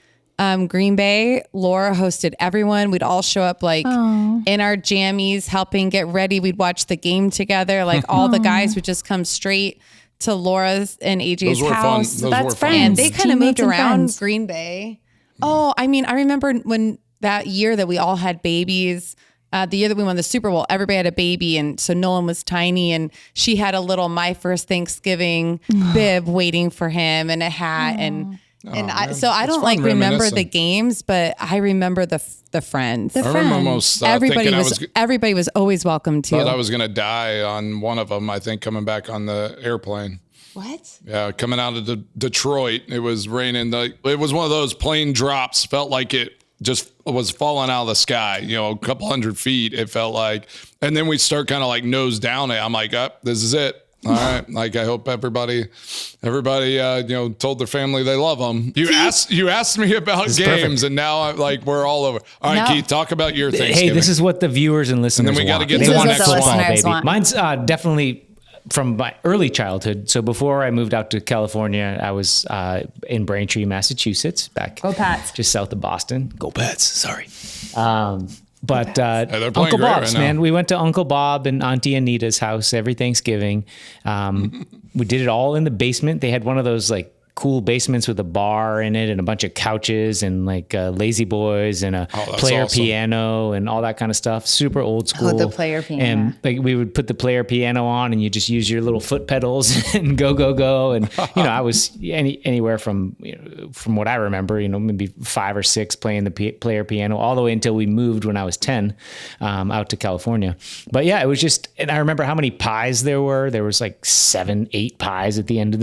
[SPEAKER 1] Green Bay, Laura hosted everyone. We'd all show up like in our jammies, helping get ready. We'd watch the game together. Like all the guys would just come straight to Laura's and AJ's
[SPEAKER 2] Those were fun.
[SPEAKER 1] house.
[SPEAKER 2] Those
[SPEAKER 3] That's
[SPEAKER 2] were fun.
[SPEAKER 3] friends.
[SPEAKER 1] And they kind of moved
[SPEAKER 3] Teammates and
[SPEAKER 1] around
[SPEAKER 3] friends.
[SPEAKER 1] Green Bay. Oh, I mean, I remember when that year that we all had babies, the year that we won the Super Bowl, everybody had a baby. And so Nolan was tiny and she had a little My First Thanksgiving bib waiting for him and a hat. And I don't
[SPEAKER 2] fun
[SPEAKER 1] like remember
[SPEAKER 2] reminiscing.
[SPEAKER 1] the games, but I remember the friends.
[SPEAKER 2] I remember almost
[SPEAKER 1] everybody
[SPEAKER 2] thinking
[SPEAKER 1] everybody was always welcome to.
[SPEAKER 2] thought I was going to die on one of them, I think, coming back on the airplane.
[SPEAKER 1] What?
[SPEAKER 2] Yeah, coming out of Detroit, it was raining. It was one of those plane drops. Felt like it just was falling out of the sky. A couple 100 feet. It felt like, and then we start kind of like nose down it. I'm like, this is it. All right. Like I hope everybody, told their family they love them. You asked me about games,
[SPEAKER 4] perfect.
[SPEAKER 2] and now we're all over. All right,
[SPEAKER 3] No.
[SPEAKER 2] Keith, talk about your Thanksgiving.
[SPEAKER 4] Hey, this is what the viewers and listeners
[SPEAKER 2] we gotta
[SPEAKER 4] want.
[SPEAKER 2] get
[SPEAKER 4] They
[SPEAKER 2] to the
[SPEAKER 4] want
[SPEAKER 2] next
[SPEAKER 4] football,
[SPEAKER 3] one. Listeners
[SPEAKER 4] baby.
[SPEAKER 3] want.
[SPEAKER 4] Mine's definitely from my early childhood. So before I moved out to California, I was in Braintree, Massachusetts, back
[SPEAKER 3] Go Pats.
[SPEAKER 4] just south of Boston. Go Pats! Sorry. But
[SPEAKER 2] they're playing
[SPEAKER 4] Uncle
[SPEAKER 2] great
[SPEAKER 4] Bob's,
[SPEAKER 2] right now.
[SPEAKER 4] man. We went to Uncle Bob and Auntie Anita's house every Thanksgiving. We did it all in the basement. They had one of those like cool basements with a bar in it and a bunch of couches and like lazy boys and a
[SPEAKER 2] that's
[SPEAKER 4] player
[SPEAKER 2] awesome.
[SPEAKER 4] piano and all that kind of stuff. Super old school.
[SPEAKER 3] the player piano.
[SPEAKER 4] And like we would put the player piano on and you just use your little foot pedals and go. And I was anywhere from from what I remember, maybe 5 or 6 playing the player piano all the way until we moved when I was 10 out to California. But yeah, it was just, and I remember how many pies there were. There was like 7, 8 pies at the end of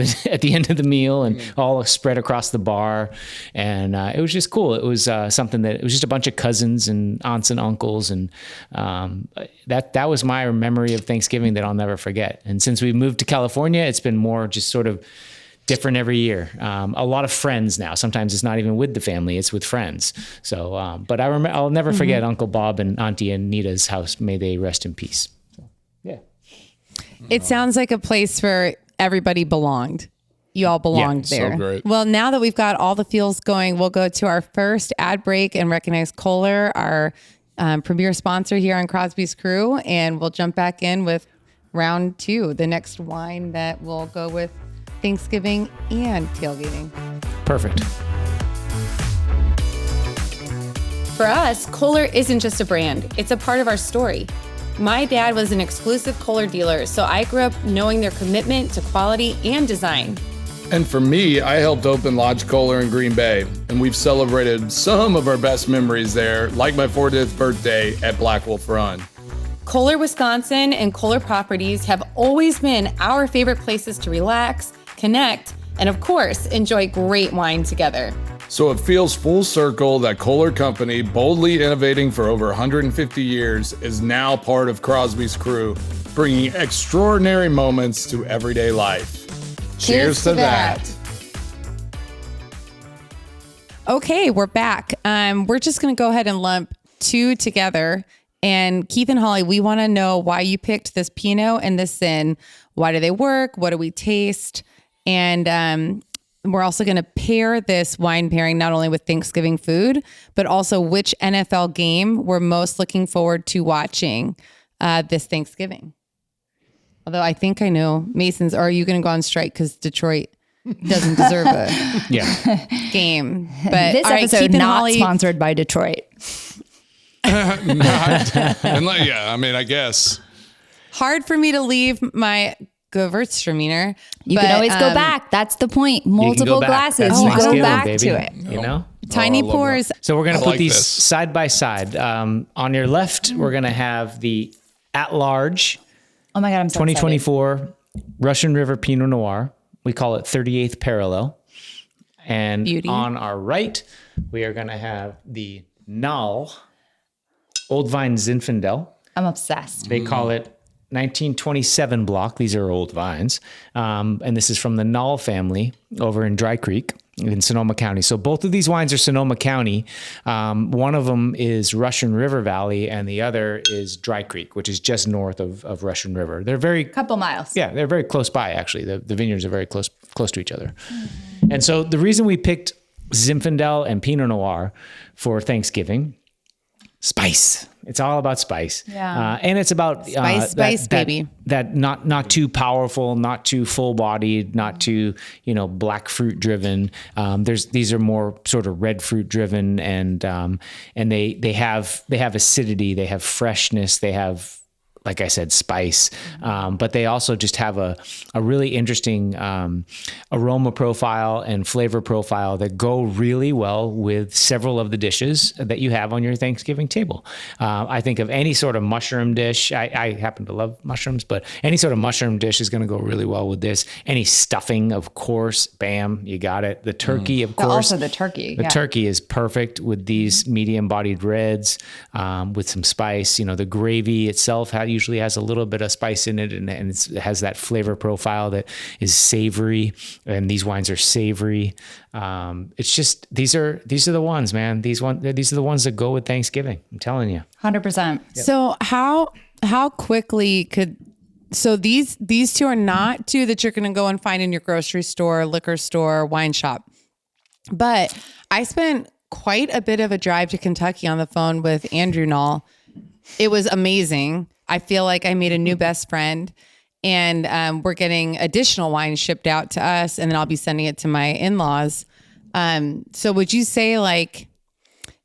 [SPEAKER 4] the meal, and all spread across the bar. And it was just cool. It was something that it was just a bunch of cousins and aunts and uncles. And that was my memory of Thanksgiving that I'll never forget. And since we moved to California, it's been more just sort of different every year. A lot of friends now. Sometimes it's not even with the family, it's with friends. So, but I'll never forget Uncle Bob and Auntie Anita's house. May they rest in peace. So, yeah.
[SPEAKER 1] It sounds like a place where everybody belonged. You all belonged there.
[SPEAKER 2] So great.
[SPEAKER 1] Well, now that we've got all the feels going, we'll go to our first ad break and recognize Kohler, our premier sponsor here on Crosby's Crew. And we'll jump back in with round 2, the next wine that will go with Thanksgiving and tailgating.
[SPEAKER 4] Perfect.
[SPEAKER 5] For us, Kohler isn't just a brand, it's a part of our story. My dad was an exclusive Kohler dealer, so I grew up knowing their commitment to quality and design.
[SPEAKER 2] And for me, I helped open Lodge Kohler in Green Bay, and we've celebrated some of our best memories there, like my 40th birthday at Black Wolf Run.
[SPEAKER 5] Kohler, Wisconsin and Kohler properties have always been our favorite places to relax, connect, and of course, enjoy great wine together.
[SPEAKER 2] So it feels full circle that Kohler Company, boldly innovating for over 150 years, is now part of Crosby's Crew, bringing extraordinary moments to everyday life. Cheers to that.
[SPEAKER 1] Okay, we're back. We're just going to go ahead and lump 2 together. And Keith and Holly, we want to know why you picked this Pinot and this Zin. Why do they work? What do we taste? And we're also going to pair this wine pairing not only with Thanksgiving food, but also which NFL game we're most looking forward to watching this Thanksgiving. Although I think I know Mason's. Or are you going to go on strike because Detroit doesn't deserve a game? But
[SPEAKER 3] This episode not sponsored by Detroit.
[SPEAKER 2] I guess.
[SPEAKER 1] Hard for me to leave my Gewürztraminer.
[SPEAKER 3] You can always go back. That's the point. Multiple glasses.
[SPEAKER 4] That's
[SPEAKER 3] You go
[SPEAKER 4] Thanksgiving,
[SPEAKER 3] back
[SPEAKER 4] baby.
[SPEAKER 3] to it.
[SPEAKER 4] You know?
[SPEAKER 1] Tiny
[SPEAKER 2] I love
[SPEAKER 1] pours.
[SPEAKER 4] So we're going to put
[SPEAKER 2] like
[SPEAKER 4] these
[SPEAKER 2] this.
[SPEAKER 4] side by side. On your left, we're going to have the at-large
[SPEAKER 3] Oh my God, I'm so excited.
[SPEAKER 4] 2024 Russian River Pinot Noir. We call it 38th Parallel. And
[SPEAKER 1] Beauty.
[SPEAKER 4] on our right, we are going to have the Nal Old Vine Zinfandel.
[SPEAKER 3] I'm obsessed.
[SPEAKER 4] They call it 1927 block. These are old vines. And this is from the Nal family over in Dry Creek in Sonoma County. So both of these wines are Sonoma County. One of them is Russian River Valley and the other is Dry Creek, which is just north of Russian River. They're very
[SPEAKER 3] Couple miles.
[SPEAKER 4] yeah, they're very close by, actually. The vineyards are very close to each other. And so the reason we picked Zinfandel and Pinot Noir for Thanksgiving, spice. It's all about spice.
[SPEAKER 3] Yeah.
[SPEAKER 4] And it's about
[SPEAKER 1] Spice, baby.
[SPEAKER 4] That not too powerful, not too full bodied, not too, black fruit driven. These are more sort of red fruit driven and they have acidity, they have freshness, they have, like I said, spice, but they also just have a really interesting aroma profile and flavor profile that go really well with several of the dishes that you have on your Thanksgiving table. I think of any sort of mushroom dish. I happen to love mushrooms, but any sort of mushroom dish is going to go really well with this. Any stuffing, of course, bam, you got it. The turkey, of course.
[SPEAKER 3] Also the turkey.
[SPEAKER 4] The turkey is perfect with these medium-bodied reds with some spice. The gravy itself usually has a little bit of spice in it, and it has that flavor profile that is savory. And these wines are savory. It's just these are the ones, man. These are the ones that go with Thanksgiving. I'm telling you.
[SPEAKER 3] 100%.
[SPEAKER 1] So how quickly could these 2 are not 2 that you're going to go and find in your grocery store, liquor store, wine shop. But I spent quite a bit of a drive to Kentucky on the phone with Andrew Nall. It was amazing. I feel like I made a new best friend, and we're getting additional wine shipped out to us, and then I'll be sending it to my in-laws. So would you say like,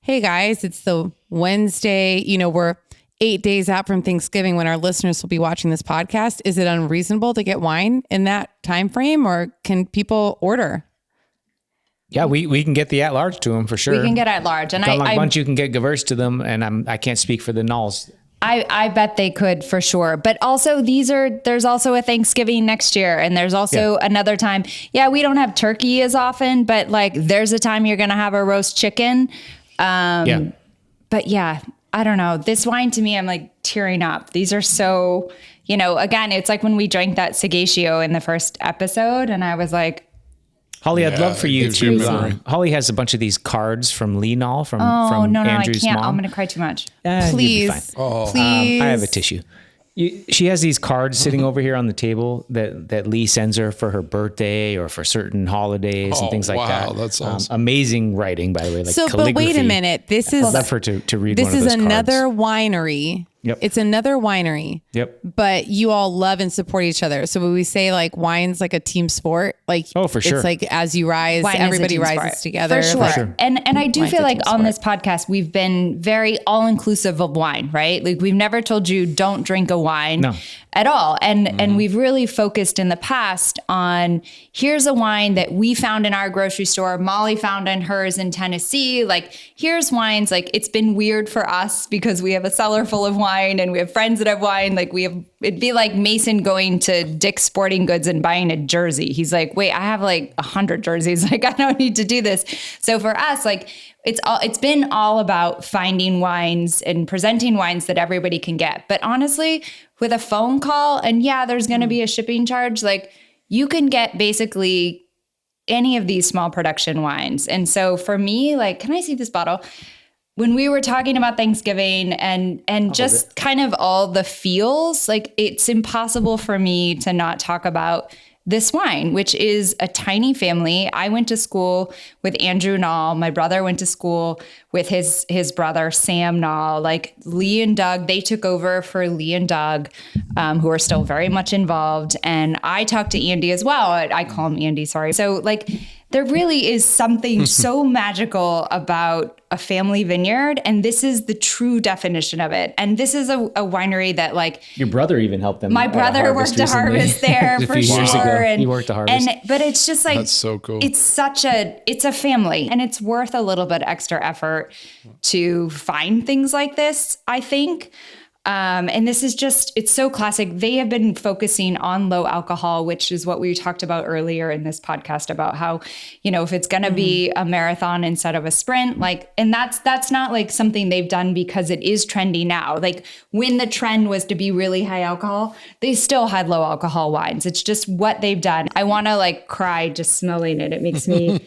[SPEAKER 1] hey guys, it's the Wednesday, we're 8 days out from Thanksgiving when our listeners will be watching this podcast. Is it unreasonable to get wine in that time frame, or can people order?
[SPEAKER 4] Yeah, we can get the at-large to them for sure.
[SPEAKER 3] We can get at large. And
[SPEAKER 4] Got a bunch you can get Gewürz to them, and I can't speak for the Nalls.
[SPEAKER 3] I bet they could for sure. But also there's also a Thanksgiving next year, and there's also another time. Yeah, we don't have turkey as often, but like there's a time you're going to have a roast chicken. But yeah, I don't know. This wine to me, I'm like tearing up. These are so, again, it's like when we drank that Sagacio in the first episode, and I was like,
[SPEAKER 4] Holly, I'd love for you to. Holly has a bunch of these cards from Lee Nall from Andrew's
[SPEAKER 3] I can't.
[SPEAKER 4] mom.
[SPEAKER 3] I'm going to cry too much.
[SPEAKER 1] Please, please.
[SPEAKER 4] I have a tissue. She has these cards sitting over here on the table that Lee sends her for her birthday or for certain holidays and things like that.
[SPEAKER 2] Wow, that's awesome.
[SPEAKER 4] Amazing writing, by the way. Like
[SPEAKER 1] So, but wait a minute. This is.
[SPEAKER 4] I'd love her to read
[SPEAKER 1] this
[SPEAKER 4] one of
[SPEAKER 1] is
[SPEAKER 4] those
[SPEAKER 1] another
[SPEAKER 4] cards.
[SPEAKER 1] winery.
[SPEAKER 4] Yep.
[SPEAKER 1] It's another winery.
[SPEAKER 4] Yep.
[SPEAKER 1] But you all love and support each other. So when we say like wine's like a team sport, like
[SPEAKER 4] for sure.
[SPEAKER 1] It's like as you rise,
[SPEAKER 3] Wine is a
[SPEAKER 1] everybody
[SPEAKER 3] team
[SPEAKER 1] rises
[SPEAKER 3] sport.
[SPEAKER 1] together.
[SPEAKER 3] For sure. And I do
[SPEAKER 1] Wine's
[SPEAKER 3] feel
[SPEAKER 1] a
[SPEAKER 3] like
[SPEAKER 1] team
[SPEAKER 3] on
[SPEAKER 1] sport.
[SPEAKER 3] this podcast, we've been very all inclusive of wine, right? Like we've never told you don't drink a wine at all. And we've really focused in the past on here's a wine that we found in our grocery store. Molly found in hers in Tennessee. Like here's wines. Like it's been weird for us because we have a cellar full of wine and we have friends that have wine. Like it'd be like Mason going to Dick's Sporting Goods and buying a jersey. He's like, wait, I have like 100 jerseys. Like I don't need to do this. So for us, like it's been all about finding wines and presenting wines that everybody can get. But honestly, with a phone call and there's going to be a shipping charge, like you can get basically any of these small production wines. And so for me, like, can I see this bottle? When we were talking about Thanksgiving and just kind of all the feels, like it's impossible for me to not talk about this wine, which is a tiny family. I went to school with Andrew Nall. My brother went to school with his brother, Sam Nall. Like Lee and Doug, they took over for Lee and Doug, who are still very much involved. And I talked to Andy as well. I call him Andy, sorry. So like there really is something so magical about a family vineyard. And this is the true definition of it. And this is a winery that like...
[SPEAKER 4] Your brother even helped them.
[SPEAKER 3] My brother worked a harvest there for sure.
[SPEAKER 4] He worked a harvest.
[SPEAKER 3] But it's just like...
[SPEAKER 2] That's so cool.
[SPEAKER 3] It's a family. And it's worth a little bit extra effort to find things like this, I think. And this is just, it's so classic. They have been focusing on low alcohol, which is what we talked about earlier in this podcast about how, if it's going to be a marathon instead of a sprint, like, and that's not like something they've done because it is trendy now. Like when the trend was to be really high alcohol, they still had low alcohol wines. It's just what they've done. I want to like cry just smelling it. It makes me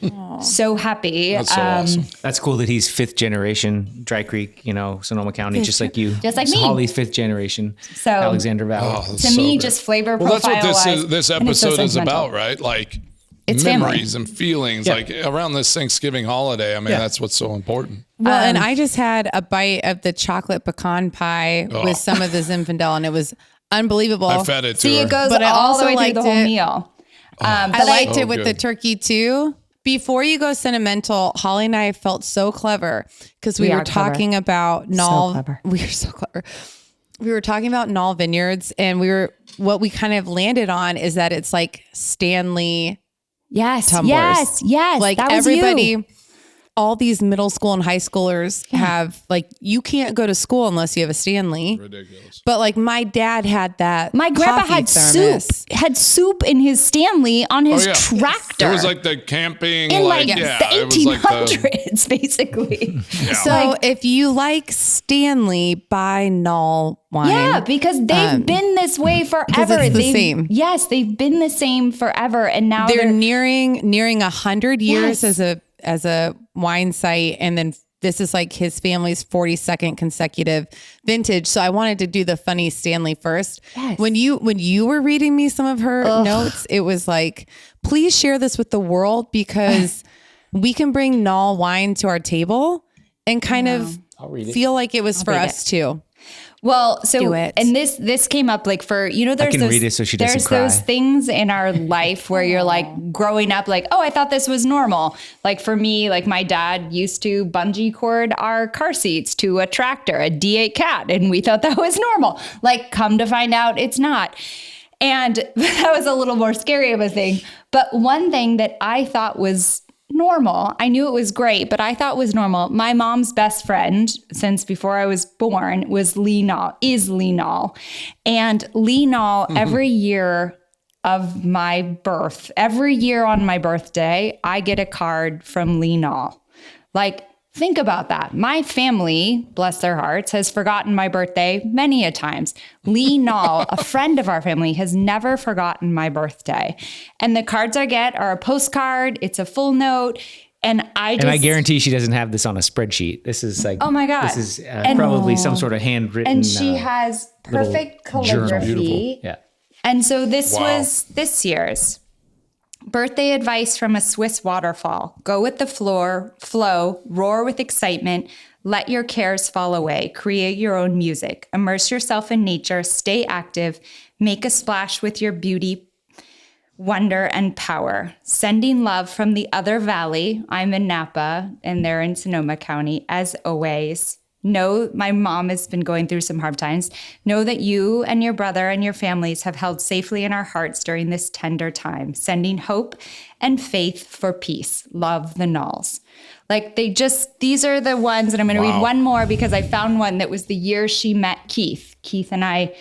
[SPEAKER 3] so happy.
[SPEAKER 2] That's so awesome.
[SPEAKER 4] That's cool that he's 5th generation Dry Creek, Sonoma County, just like you.
[SPEAKER 3] Just like me.
[SPEAKER 4] Holly's 5th generation,
[SPEAKER 3] so
[SPEAKER 4] Alexander Valley.
[SPEAKER 3] To me, just flavor profile.
[SPEAKER 2] That's what this episode is
[SPEAKER 3] sentimental.
[SPEAKER 2] about, right? Like
[SPEAKER 3] It's
[SPEAKER 2] memories
[SPEAKER 3] family.
[SPEAKER 2] and feelings, like around this Thanksgiving holiday. I mean, that's what's so important.
[SPEAKER 1] Well, and I just had a bite of the chocolate pecan pie with some of the Zinfandel, and it was unbelievable.
[SPEAKER 2] I fed it to
[SPEAKER 3] See,
[SPEAKER 2] her.
[SPEAKER 3] it goes
[SPEAKER 1] But I
[SPEAKER 3] all the
[SPEAKER 1] also
[SPEAKER 3] way through
[SPEAKER 1] liked
[SPEAKER 3] the whole
[SPEAKER 1] it.
[SPEAKER 3] meal.
[SPEAKER 1] I liked it with
[SPEAKER 2] good.
[SPEAKER 1] the turkey too. Before you go sentimental, Holly and I felt so clever because we
[SPEAKER 3] We
[SPEAKER 1] were
[SPEAKER 3] are clever.
[SPEAKER 1] talking about Nall.
[SPEAKER 3] clever.
[SPEAKER 1] We are so clever. We were talking about Nall Vineyards, and what we kind of landed on is that it's like Stanley
[SPEAKER 3] Yes,
[SPEAKER 1] tumblers.
[SPEAKER 3] yes.
[SPEAKER 1] Like
[SPEAKER 3] that was
[SPEAKER 1] everybody,
[SPEAKER 3] you.
[SPEAKER 1] all these middle school and high schoolers have like, you can't go to school unless you have a Stanley.
[SPEAKER 2] Ridiculous.
[SPEAKER 1] But like my dad had that.
[SPEAKER 3] My grandpa
[SPEAKER 1] coffee
[SPEAKER 3] had
[SPEAKER 1] thermos.
[SPEAKER 3] soup. Had soup in his Stanley on his tractor.
[SPEAKER 2] It was like the camping,
[SPEAKER 3] in like
[SPEAKER 2] it
[SPEAKER 3] the
[SPEAKER 2] was like the
[SPEAKER 3] 1800s, basically.
[SPEAKER 1] So if you like Stanley, buy Nall wine.
[SPEAKER 3] Yeah, because they've been this way forever.
[SPEAKER 1] it's the
[SPEAKER 3] They've-
[SPEAKER 1] same.
[SPEAKER 3] Yes, they've been the same forever, and now
[SPEAKER 1] They're nearing 100 years
[SPEAKER 3] Yes.
[SPEAKER 1] as a wine site, and then this is like his family's 42nd consecutive vintage. So I wanted to do the funny Stanley first.
[SPEAKER 3] Yes.
[SPEAKER 1] When you were reading me some of her notes, it was like, please share this with the world because we can bring Nall wine to our table and kind of feel like it was for
[SPEAKER 3] read
[SPEAKER 1] us too.
[SPEAKER 3] Well, so
[SPEAKER 1] Do it.
[SPEAKER 3] and this came up like for there's
[SPEAKER 4] can
[SPEAKER 3] those,
[SPEAKER 4] read it so she doesn't
[SPEAKER 3] there's
[SPEAKER 4] cry.
[SPEAKER 3] those things in our life where you're like growing up like, oh, I thought this was normal. Like for me, like my dad used to bungee cord our car seats to a tractor, a D8 Cat, and we thought that was normal. Like come to find out it's not. And that was a little more scary of a thing. But one thing that I thought was normal. I knew it was great, but I thought it was normal. My mom's best friend since before I was born was Lee Nall, is Lee Nall. And Lee Nall, every year of my birth, every year on my birthday, I get a card from Lee Nall. Like, think about that. My family, bless their hearts, has forgotten my birthday many a times. Lee Nall, a friend of our family, has never forgotten my birthday. And the cards I get are a postcard, it's a full note. And I
[SPEAKER 4] guarantee she doesn't have this on a spreadsheet. This is like,
[SPEAKER 3] oh my God.
[SPEAKER 4] This is probably some sort of handwritten.
[SPEAKER 3] And she has perfect calligraphy.
[SPEAKER 4] Yeah.
[SPEAKER 3] And so this was this year's. Birthday advice from a Swiss waterfall. Go with the flow, roar with excitement, let your cares fall away, create your own music, immerse yourself in nature, stay active, make a splash with your beauty, wonder, and power. Sending love from the other valley. I'm in Napa and they're in Sonoma County, as always. Know my mom has been going through some hard times. Know that you and your brother and your families have held safely in our hearts during this tender time, sending hope and faith for peace. Love, the Nalls. Like these are the ones, and I'm going to read one more because I found one that was the year she met Keith. Keith and I,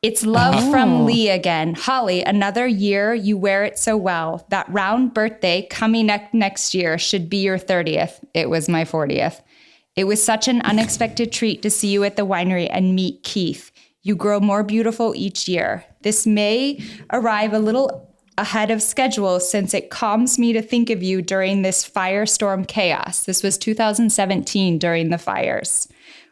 [SPEAKER 3] it's love from Lee again. Holly, another year, you wear it so well. That round birthday coming next year should be your 30th. It was my 40th. It was such an unexpected treat to see you at the winery and meet Keith. You grow more beautiful each year. This may arrive a little ahead of schedule since it calms me to think of you during this firestorm chaos. This was 2017 during the fires.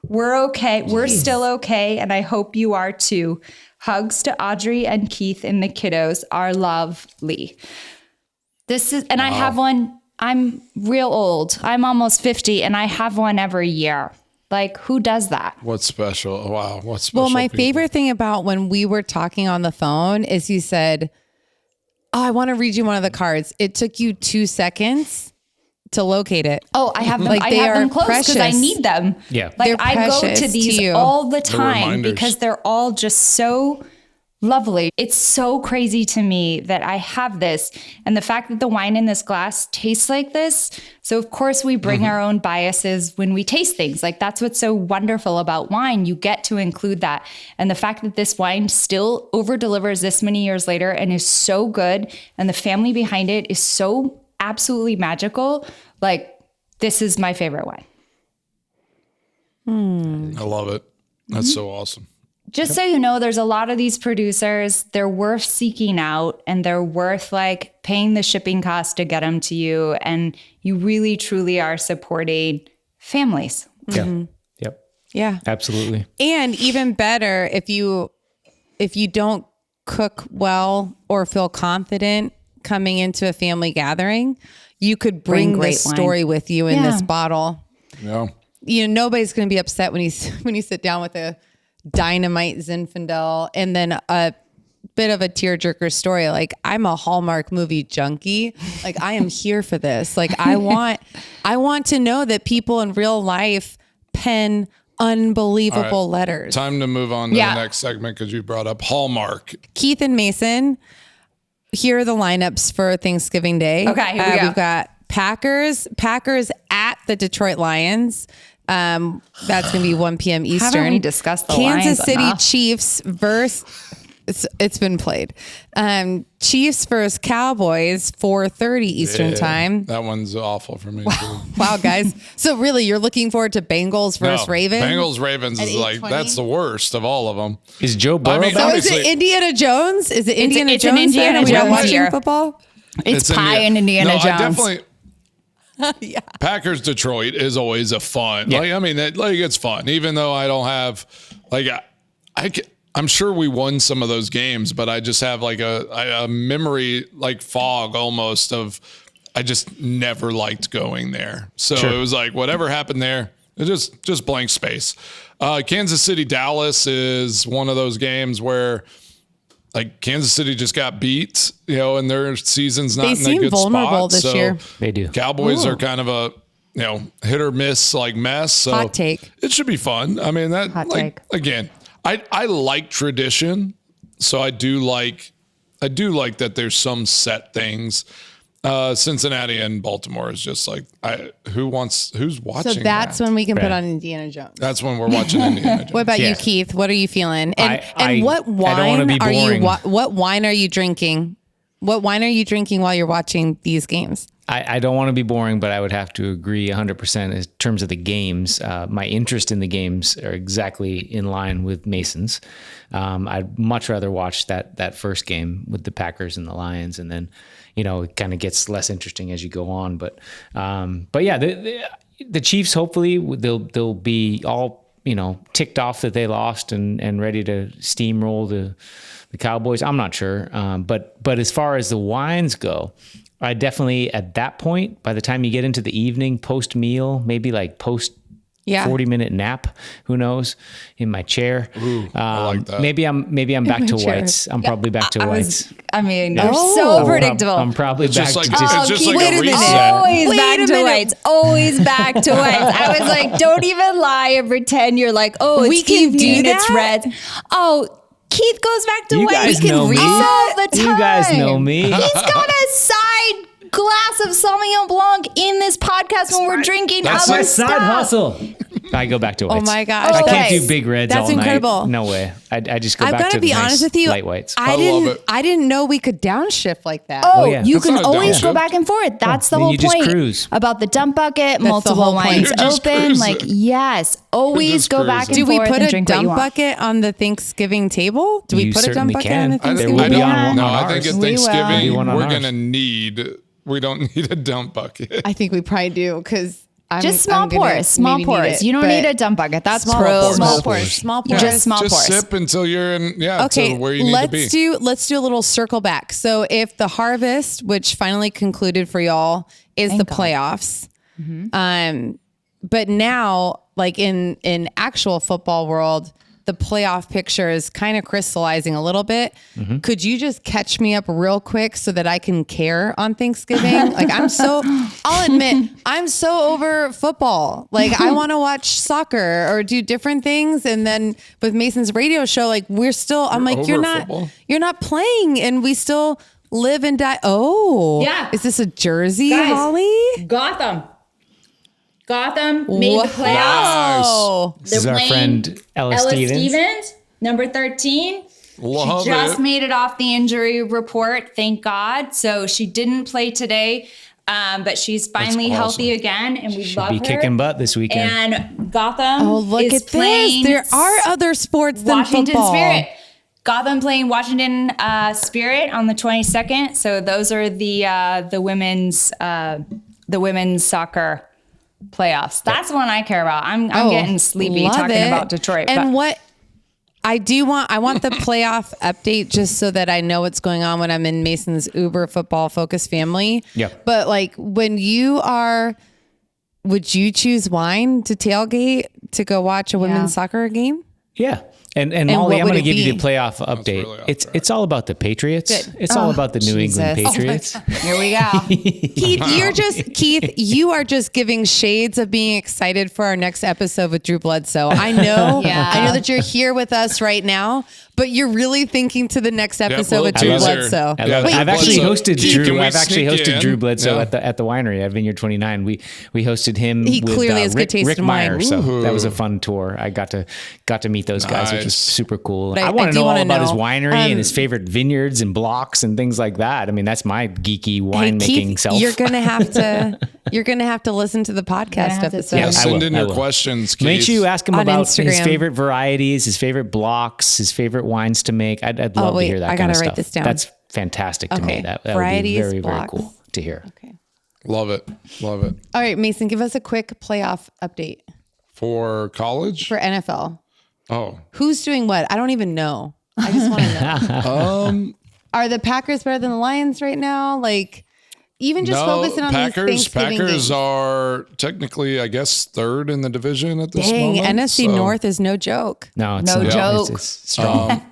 [SPEAKER 3] We're okay. We're still okay, and I hope you are too. Hugs to Audrey and Keith and the kiddos. Our love, Lee. This is, and I have one. I'm real old. I'm almost 50 and I have one every year. Like, who does that?
[SPEAKER 2] What's special? Wow. What's special?
[SPEAKER 1] Well, my favorite thing about when we were talking on the phone is you said, oh, I want to read you one of the cards. It took you 2 seconds to locate it.
[SPEAKER 3] Oh, I have them.
[SPEAKER 1] Like,
[SPEAKER 3] I
[SPEAKER 1] they
[SPEAKER 3] have them
[SPEAKER 1] are
[SPEAKER 3] close because I
[SPEAKER 1] precious.
[SPEAKER 3] need them.
[SPEAKER 4] Yeah.
[SPEAKER 3] Like,
[SPEAKER 1] They're
[SPEAKER 3] I go
[SPEAKER 1] precious
[SPEAKER 3] to these
[SPEAKER 1] to you.
[SPEAKER 3] all the time
[SPEAKER 2] reminders.
[SPEAKER 3] because they're all just so lovely. It's so crazy to me that I have this, and the fact that the wine in this glass tastes like this. So of course we bring our own biases when we taste things. Like, that's what's so wonderful about wine. You get to include that. And the fact that this wine still over delivers this many years later and is so good, and the family behind it is so absolutely magical. Like, this is my favorite wine.
[SPEAKER 2] I love it. That's so awesome.
[SPEAKER 3] Just so you know, there's a lot of these producers, they're worth seeking out and they're worth like paying the shipping cost to get them to you. And you really, truly are supporting families.
[SPEAKER 4] Yeah. Yep.
[SPEAKER 1] Yeah.
[SPEAKER 4] Absolutely.
[SPEAKER 1] And even better, if you don't cook well or feel confident coming into a family gathering, you could bring
[SPEAKER 3] great
[SPEAKER 1] this
[SPEAKER 3] wine.
[SPEAKER 1] story with you in this bottle.
[SPEAKER 2] Yeah.
[SPEAKER 1] You know, nobody's going to be upset when you sit down with a dynamite Zinfandel and then a bit of a tearjerker story. Like, I'm a Hallmark movie junkie. Like, I am here for this. Like, I want to know that people in real life pen unbelievable letters.
[SPEAKER 2] Time to move on to the next segment because you brought up Hallmark.
[SPEAKER 1] Keith and Mason, here are the lineups for Thanksgiving Day.
[SPEAKER 3] Okay, here we go.
[SPEAKER 1] We've got Packers at the Detroit Lions. That's going to be 1 p.m. Eastern.
[SPEAKER 3] Haven't we discussed the
[SPEAKER 1] Kansas
[SPEAKER 3] Lions
[SPEAKER 1] City
[SPEAKER 3] enough?
[SPEAKER 1] Chiefs versus, it's been played. Chiefs versus Cowboys, 4:30 Eastern time.
[SPEAKER 2] That one's awful for me. Too.
[SPEAKER 1] Wow, guys. So really, you're looking forward to Bengals versus Ravens?
[SPEAKER 2] Bengals Ravens is like,
[SPEAKER 1] 8:20?
[SPEAKER 2] that's the worst of all of them.
[SPEAKER 4] Is Joe Burrow?
[SPEAKER 2] mean,
[SPEAKER 1] So is
[SPEAKER 2] obviously-
[SPEAKER 1] it Indiana Jones? Is it Indiana
[SPEAKER 3] it's an
[SPEAKER 1] Jones?
[SPEAKER 3] Indiana
[SPEAKER 1] We are
[SPEAKER 3] Jones
[SPEAKER 1] watching
[SPEAKER 3] year.
[SPEAKER 1] football?
[SPEAKER 3] It's pie and Indiana Jones.
[SPEAKER 2] I definitely.
[SPEAKER 1] Yeah.
[SPEAKER 2] Packers Detroit is always a fun.
[SPEAKER 4] Yeah.
[SPEAKER 2] Like, I mean, it's fun. Even though I don't have, like, I'm sure we won some of those games, but I just have like a memory, like fog almost of, I just never liked going there. So
[SPEAKER 4] Sure.
[SPEAKER 2] it was like whatever happened there, it just blank space. Kansas City Dallas is one of those games where, like, Kansas City just got beat, and their season's not
[SPEAKER 1] They
[SPEAKER 2] in a
[SPEAKER 1] seem
[SPEAKER 2] good
[SPEAKER 1] vulnerable
[SPEAKER 2] spot.
[SPEAKER 1] this
[SPEAKER 2] So
[SPEAKER 1] year.
[SPEAKER 4] They do.
[SPEAKER 2] Cowboys are kind of a, hit or miss like mess. So
[SPEAKER 1] Hot take.
[SPEAKER 2] It should be fun. I mean, that,
[SPEAKER 3] Hot
[SPEAKER 2] like,
[SPEAKER 3] take.
[SPEAKER 2] again, I like tradition. So I do like that there's some set things. Cincinnati and Baltimore is just like, who's watching?
[SPEAKER 1] So that's
[SPEAKER 2] that?
[SPEAKER 1] when we can put on Indiana Jones.
[SPEAKER 2] That's when we're watching Indiana Jones.
[SPEAKER 1] What about you, Keith? What are you feeling? And what wine are you? What wine are you drinking? What wine are you drinking while you're watching these games?
[SPEAKER 4] I don't want to be boring, but I would have to agree 100% in terms of the games. My interest in the games are exactly in line with Mason's. I'd much rather watch that first game with the Packers and the Lions, and then, it kind of gets less interesting as you go on. But yeah, the Chiefs, hopefully they'll be all, ticked off that they lost and ready to steamroll the Cowboys. I'm not sure. But as far as the wines go, I definitely, at that point, by the time you get into the evening, post meal, maybe like post 40-minute nap, who knows, in my chair.
[SPEAKER 2] Ooh, I like that.
[SPEAKER 4] Maybe I'm back to whites. I'm probably back to whites.
[SPEAKER 3] You're so predictable.
[SPEAKER 4] I'm probably back
[SPEAKER 2] just like,
[SPEAKER 4] to
[SPEAKER 2] it's just like
[SPEAKER 1] wait
[SPEAKER 2] a
[SPEAKER 1] a minute.
[SPEAKER 2] reset.
[SPEAKER 3] Always back to whites. Always back to whites. I was like, don't even lie and pretend you're like, oh, it's
[SPEAKER 1] We can do
[SPEAKER 3] evening, it's
[SPEAKER 1] that?
[SPEAKER 3] red. Oh, Keith goes back to
[SPEAKER 4] You
[SPEAKER 3] whites.
[SPEAKER 4] guys
[SPEAKER 3] He can
[SPEAKER 4] know me.
[SPEAKER 3] reset all the time.
[SPEAKER 4] You guys know me.
[SPEAKER 3] He's got a side glass of Sauvignon Blanc in this podcast when we're drinking
[SPEAKER 2] That's
[SPEAKER 3] other
[SPEAKER 2] my
[SPEAKER 3] stuff.
[SPEAKER 4] Side hustle. I go back to whites.
[SPEAKER 1] Oh my gosh.
[SPEAKER 4] I can't
[SPEAKER 3] Okay.
[SPEAKER 4] do big reds
[SPEAKER 1] That's
[SPEAKER 4] all
[SPEAKER 1] incredible.
[SPEAKER 4] night. No way. I just go
[SPEAKER 1] I've
[SPEAKER 4] back
[SPEAKER 1] got
[SPEAKER 4] to
[SPEAKER 1] to be
[SPEAKER 4] nice
[SPEAKER 1] honest with you.
[SPEAKER 4] light whites.
[SPEAKER 1] I
[SPEAKER 2] love it.
[SPEAKER 1] didn't know we could downshift like that.
[SPEAKER 3] Oh,
[SPEAKER 4] yeah.
[SPEAKER 3] you
[SPEAKER 2] That's
[SPEAKER 3] can
[SPEAKER 2] not a
[SPEAKER 3] always
[SPEAKER 2] downshift.
[SPEAKER 3] go back and forth. That's the
[SPEAKER 4] Then
[SPEAKER 3] whole
[SPEAKER 4] you just
[SPEAKER 3] point
[SPEAKER 4] cruise.
[SPEAKER 3] about the dump bucket,
[SPEAKER 1] the
[SPEAKER 3] multiple
[SPEAKER 1] whole point.
[SPEAKER 3] wines
[SPEAKER 2] You're just
[SPEAKER 3] open.
[SPEAKER 2] cruising.
[SPEAKER 3] Like, yes, always
[SPEAKER 2] just
[SPEAKER 3] go back and
[SPEAKER 2] cruising.
[SPEAKER 1] Do we
[SPEAKER 3] forth
[SPEAKER 1] put
[SPEAKER 3] and
[SPEAKER 1] a
[SPEAKER 3] drink what you
[SPEAKER 1] dump
[SPEAKER 3] want.
[SPEAKER 1] bucket on the Thanksgiving table? Do we
[SPEAKER 4] You
[SPEAKER 1] put a dump
[SPEAKER 4] certainly
[SPEAKER 1] bucket
[SPEAKER 4] can.
[SPEAKER 1] on the
[SPEAKER 4] There
[SPEAKER 1] Thanksgiving
[SPEAKER 4] will be
[SPEAKER 1] table?
[SPEAKER 4] on
[SPEAKER 2] No,
[SPEAKER 4] on
[SPEAKER 2] I think
[SPEAKER 4] ours.
[SPEAKER 2] at
[SPEAKER 1] We will.
[SPEAKER 2] Thanksgiving
[SPEAKER 4] There'll be one on
[SPEAKER 2] we're
[SPEAKER 4] ours.
[SPEAKER 2] gonna need. We don't need a dump bucket.
[SPEAKER 1] I think we probably do because
[SPEAKER 3] Just small pours, small pours. You don't need a dump bucket. That's
[SPEAKER 1] small
[SPEAKER 3] pro.
[SPEAKER 1] pours, small
[SPEAKER 3] move.
[SPEAKER 1] pours, small pours.
[SPEAKER 3] Just small
[SPEAKER 2] Just
[SPEAKER 3] pours.
[SPEAKER 2] sip until you're in. Yeah.
[SPEAKER 1] Okay,
[SPEAKER 2] To where you need to be.
[SPEAKER 1] let's do a little circle back. So if the harvest, which finally concluded for y'all, is the playoffs, but now like in actual football world, the playoff picture is kind of crystallizing a little bit. Could you just catch me up real quick so that I can care on Thanksgiving? Like I'll admit, I'm so over football. Like I want to watch soccer or do different things. And then with Mason's radio show, like I'm like,
[SPEAKER 2] over football?
[SPEAKER 1] you're not playing and we still live and die. Oh,
[SPEAKER 3] Yeah.
[SPEAKER 1] Is this a jersey,
[SPEAKER 3] Guys.
[SPEAKER 1] Holly?
[SPEAKER 3] Gotham made the playoffs.
[SPEAKER 1] Wow.
[SPEAKER 4] This is
[SPEAKER 3] They're
[SPEAKER 4] our
[SPEAKER 3] playing
[SPEAKER 4] friend Ella Stevens.
[SPEAKER 3] number 13.
[SPEAKER 2] Love
[SPEAKER 3] She just
[SPEAKER 2] it.
[SPEAKER 3] made it off the injury report, thank God. So she didn't play today, but she's finally
[SPEAKER 2] awesome.
[SPEAKER 3] healthy again, and we love
[SPEAKER 4] Be
[SPEAKER 3] her.
[SPEAKER 4] kicking butt this weekend.
[SPEAKER 3] And Gotham
[SPEAKER 1] Oh, look
[SPEAKER 3] is
[SPEAKER 1] at
[SPEAKER 3] playing
[SPEAKER 1] this. There are other sports than
[SPEAKER 3] Washington
[SPEAKER 1] football.
[SPEAKER 3] Spirit. Gotham playing Washington Spirit on the 22nd. So those are the women's soccer playoffs. That's the one I care about. I'm getting sleepy
[SPEAKER 1] Love
[SPEAKER 3] talking
[SPEAKER 1] it.
[SPEAKER 3] about Detroit.
[SPEAKER 1] And
[SPEAKER 3] but
[SPEAKER 1] what I want the playoff update just so that I know what's going on when I'm in Mason's Uber football focused family.
[SPEAKER 4] Yeah.
[SPEAKER 1] But like would you choose wine to tailgate to go watch a women's soccer game?
[SPEAKER 4] Yeah. And
[SPEAKER 1] what
[SPEAKER 4] Molly, I'm
[SPEAKER 1] would
[SPEAKER 4] going to
[SPEAKER 1] it
[SPEAKER 4] give you
[SPEAKER 1] be?
[SPEAKER 4] the playoff update.
[SPEAKER 2] really off
[SPEAKER 4] It's all about the Patriots.
[SPEAKER 1] Good.
[SPEAKER 4] It's all about the New England
[SPEAKER 3] Jesus.
[SPEAKER 4] Patriots.
[SPEAKER 3] here we go.
[SPEAKER 1] Keith, you are just giving shades of being excited for our next episode with Drew Bledsoe. I know,
[SPEAKER 3] Yeah.
[SPEAKER 1] I know that you're here with us right now, but you're really thinking to the next episode
[SPEAKER 2] little
[SPEAKER 1] with Drew
[SPEAKER 2] teaser.
[SPEAKER 1] Bledsoe.
[SPEAKER 4] I love it.
[SPEAKER 2] Wait,
[SPEAKER 4] I've actually
[SPEAKER 2] Bledsoe.
[SPEAKER 4] hosted
[SPEAKER 2] Keith, can we
[SPEAKER 4] I've actually
[SPEAKER 2] sneak
[SPEAKER 4] hosted
[SPEAKER 2] in?
[SPEAKER 4] Drew Bledsoe
[SPEAKER 2] Yeah.
[SPEAKER 4] at the winery at Vineyard 29. We hosted him.
[SPEAKER 1] He
[SPEAKER 4] with,
[SPEAKER 1] clearly has good
[SPEAKER 4] Rick,
[SPEAKER 1] taste
[SPEAKER 4] Rick
[SPEAKER 1] in wine.
[SPEAKER 4] Meyer, so
[SPEAKER 2] Ooh.
[SPEAKER 4] that was a fun tour. I got to meet those guys, which was
[SPEAKER 2] Nice.
[SPEAKER 4] super cool.
[SPEAKER 1] But
[SPEAKER 4] I
[SPEAKER 1] I
[SPEAKER 4] want to
[SPEAKER 1] do
[SPEAKER 4] know all
[SPEAKER 1] wanna
[SPEAKER 4] about his
[SPEAKER 1] know.
[SPEAKER 4] winery and his favorite vineyards and blocks and things like that. I mean, that's my geeky winemaking
[SPEAKER 1] Keith,
[SPEAKER 4] self.
[SPEAKER 1] you're gonna have to listen to the podcast
[SPEAKER 3] have to
[SPEAKER 1] episode.
[SPEAKER 3] Yeah,
[SPEAKER 4] I
[SPEAKER 2] Send
[SPEAKER 4] will,
[SPEAKER 2] in
[SPEAKER 4] I
[SPEAKER 2] your
[SPEAKER 4] will.
[SPEAKER 2] questions, Keith.
[SPEAKER 4] Make sure you ask him
[SPEAKER 1] On
[SPEAKER 4] about his
[SPEAKER 1] Instagram.
[SPEAKER 4] favorite varieties, his favorite blocks, his favorite wines to make. I'd love
[SPEAKER 1] wait,
[SPEAKER 4] to hear that
[SPEAKER 1] I
[SPEAKER 4] kind of
[SPEAKER 1] gotta write
[SPEAKER 4] stuff.
[SPEAKER 1] this down.
[SPEAKER 4] That's fantastic to
[SPEAKER 1] Okay.
[SPEAKER 4] me. That would be
[SPEAKER 1] Varieties,
[SPEAKER 4] very, very
[SPEAKER 1] blocks.
[SPEAKER 4] cool to hear.
[SPEAKER 1] Okay.
[SPEAKER 2] Love it. Love it.
[SPEAKER 1] All right, Mason, give us a quick playoff update
[SPEAKER 2] For college?
[SPEAKER 1] for NFL.
[SPEAKER 2] Oh.
[SPEAKER 1] Who's doing what? I don't even know. I just want to know. Are the Packers better than the Lions right now? Like, even just focusing on these Thanksgiving
[SPEAKER 2] Packers
[SPEAKER 1] games.
[SPEAKER 2] are technically, I guess, third in the division at this
[SPEAKER 1] Dang,
[SPEAKER 2] moment.
[SPEAKER 1] NFC
[SPEAKER 2] so
[SPEAKER 1] North is no joke.
[SPEAKER 4] No, it's
[SPEAKER 3] No
[SPEAKER 4] not.
[SPEAKER 3] joke.
[SPEAKER 4] It's strong.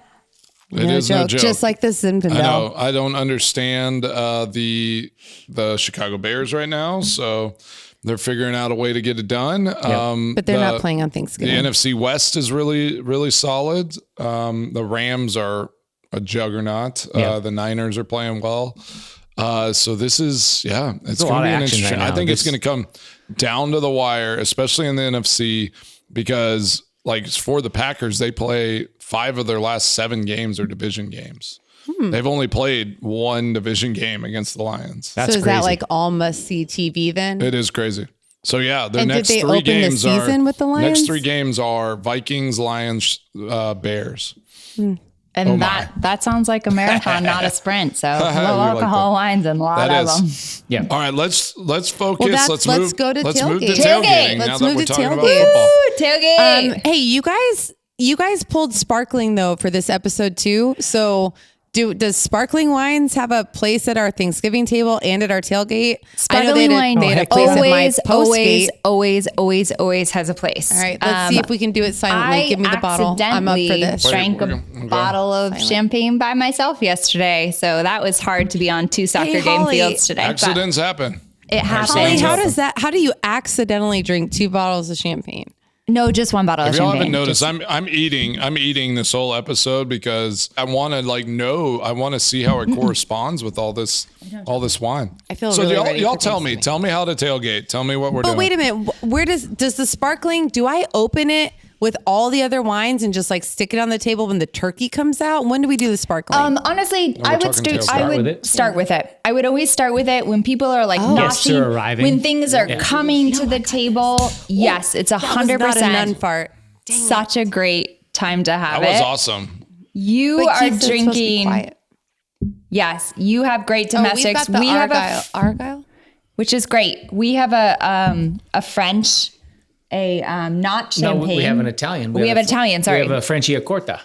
[SPEAKER 2] It is no joke.
[SPEAKER 1] Just like the Zinfandel.
[SPEAKER 2] I know. I don't understand the Chicago Bears right now, so they're figuring out a way to get it done.
[SPEAKER 1] But they're not playing on
[SPEAKER 2] The
[SPEAKER 1] Thanksgiving.
[SPEAKER 2] NFC West is really, really solid. The Rams are a juggernaut.
[SPEAKER 4] Yeah.
[SPEAKER 2] The Niners are playing well. So this is, it's
[SPEAKER 4] a
[SPEAKER 2] going
[SPEAKER 4] lot
[SPEAKER 2] to
[SPEAKER 4] of
[SPEAKER 2] be an
[SPEAKER 4] action
[SPEAKER 2] interesting.
[SPEAKER 4] right now.
[SPEAKER 2] I think it's going to come down to the wire, especially in the NFC, because like for the Packers, they play 5 of their last 7 games are division games. They've only played 1 division game against the Lions.
[SPEAKER 4] That's
[SPEAKER 1] so is
[SPEAKER 4] crazy.
[SPEAKER 1] that like all must see TV then?
[SPEAKER 2] It is crazy. So yeah, their
[SPEAKER 1] And
[SPEAKER 2] next
[SPEAKER 1] did they
[SPEAKER 2] 3
[SPEAKER 1] open the
[SPEAKER 2] games
[SPEAKER 1] season
[SPEAKER 2] are
[SPEAKER 1] with the Lions?
[SPEAKER 2] next 3 games are Vikings, Lions, Bears.
[SPEAKER 3] And that sounds like a marathon, not a sprint. So low
[SPEAKER 2] like
[SPEAKER 3] alcohol
[SPEAKER 2] that.
[SPEAKER 3] wines and a lot
[SPEAKER 2] That
[SPEAKER 3] of them.
[SPEAKER 2] is.
[SPEAKER 4] Yeah.
[SPEAKER 2] All right, let's focus.
[SPEAKER 1] Well,
[SPEAKER 2] let's
[SPEAKER 1] go to
[SPEAKER 2] move to
[SPEAKER 1] tailgate.
[SPEAKER 2] tailgating.
[SPEAKER 1] Let's
[SPEAKER 2] now
[SPEAKER 1] move
[SPEAKER 2] that we're
[SPEAKER 1] to
[SPEAKER 2] talking about
[SPEAKER 1] tailgate.
[SPEAKER 2] football.
[SPEAKER 3] Tailgate.
[SPEAKER 1] Hey, you guys pulled sparkling though for this episode too. So does sparkling wines have a place at our Thanksgiving table and at our tailgate?
[SPEAKER 3] Sparkling wine
[SPEAKER 1] they had a place at my
[SPEAKER 3] always has a place.
[SPEAKER 1] All right, let's see if we can do it silently. Give me the bottle. I'm up for this.
[SPEAKER 3] Drank
[SPEAKER 2] Wait,
[SPEAKER 3] a bottle of champagne by myself yesterday, so that was hard to be on 2 soccer game
[SPEAKER 1] Holly,
[SPEAKER 3] fields today. but
[SPEAKER 2] Accidents happen.
[SPEAKER 3] It
[SPEAKER 1] Holly,
[SPEAKER 3] happens.
[SPEAKER 1] how do you accidentally drink 2 bottles of champagne?
[SPEAKER 3] No, just 1 bottle of
[SPEAKER 2] If y'all
[SPEAKER 3] champagne.
[SPEAKER 2] haven't noticed, I'm eating this whole episode because I want to I want to see how it corresponds with all this wine.
[SPEAKER 1] I feel
[SPEAKER 2] so.
[SPEAKER 1] really ready
[SPEAKER 2] Y'all
[SPEAKER 1] for
[SPEAKER 2] tell me how to tailgate. Tell me what we're
[SPEAKER 1] But
[SPEAKER 2] doing.
[SPEAKER 1] wait a minute, where does the sparkling? Do I open it with all the other wines and just like stick it on the table when the turkey comes out? When do we do the sparkling?
[SPEAKER 3] Honestly, I would
[SPEAKER 2] talking tailgate.
[SPEAKER 3] start with it. I would always start with it when people are like
[SPEAKER 4] Guests
[SPEAKER 3] notching,
[SPEAKER 4] are arriving.
[SPEAKER 3] when things are coming to the table. Yes, it's 100%.
[SPEAKER 1] Not a nun fart.
[SPEAKER 3] Such a great time to have
[SPEAKER 2] That
[SPEAKER 3] it.
[SPEAKER 2] was awesome.
[SPEAKER 3] You
[SPEAKER 1] But
[SPEAKER 3] are
[SPEAKER 1] Keith said it's supposed to be
[SPEAKER 3] drinking.
[SPEAKER 1] quiet.
[SPEAKER 3] Yes, you have great
[SPEAKER 1] Oh,
[SPEAKER 3] domestics.
[SPEAKER 1] we've got the
[SPEAKER 3] we have
[SPEAKER 1] Argyle.
[SPEAKER 3] which is great. We have a French, not champagne.
[SPEAKER 4] No, we have an Italian.
[SPEAKER 3] We have Italian. Sorry,
[SPEAKER 4] We have a Franciacorta.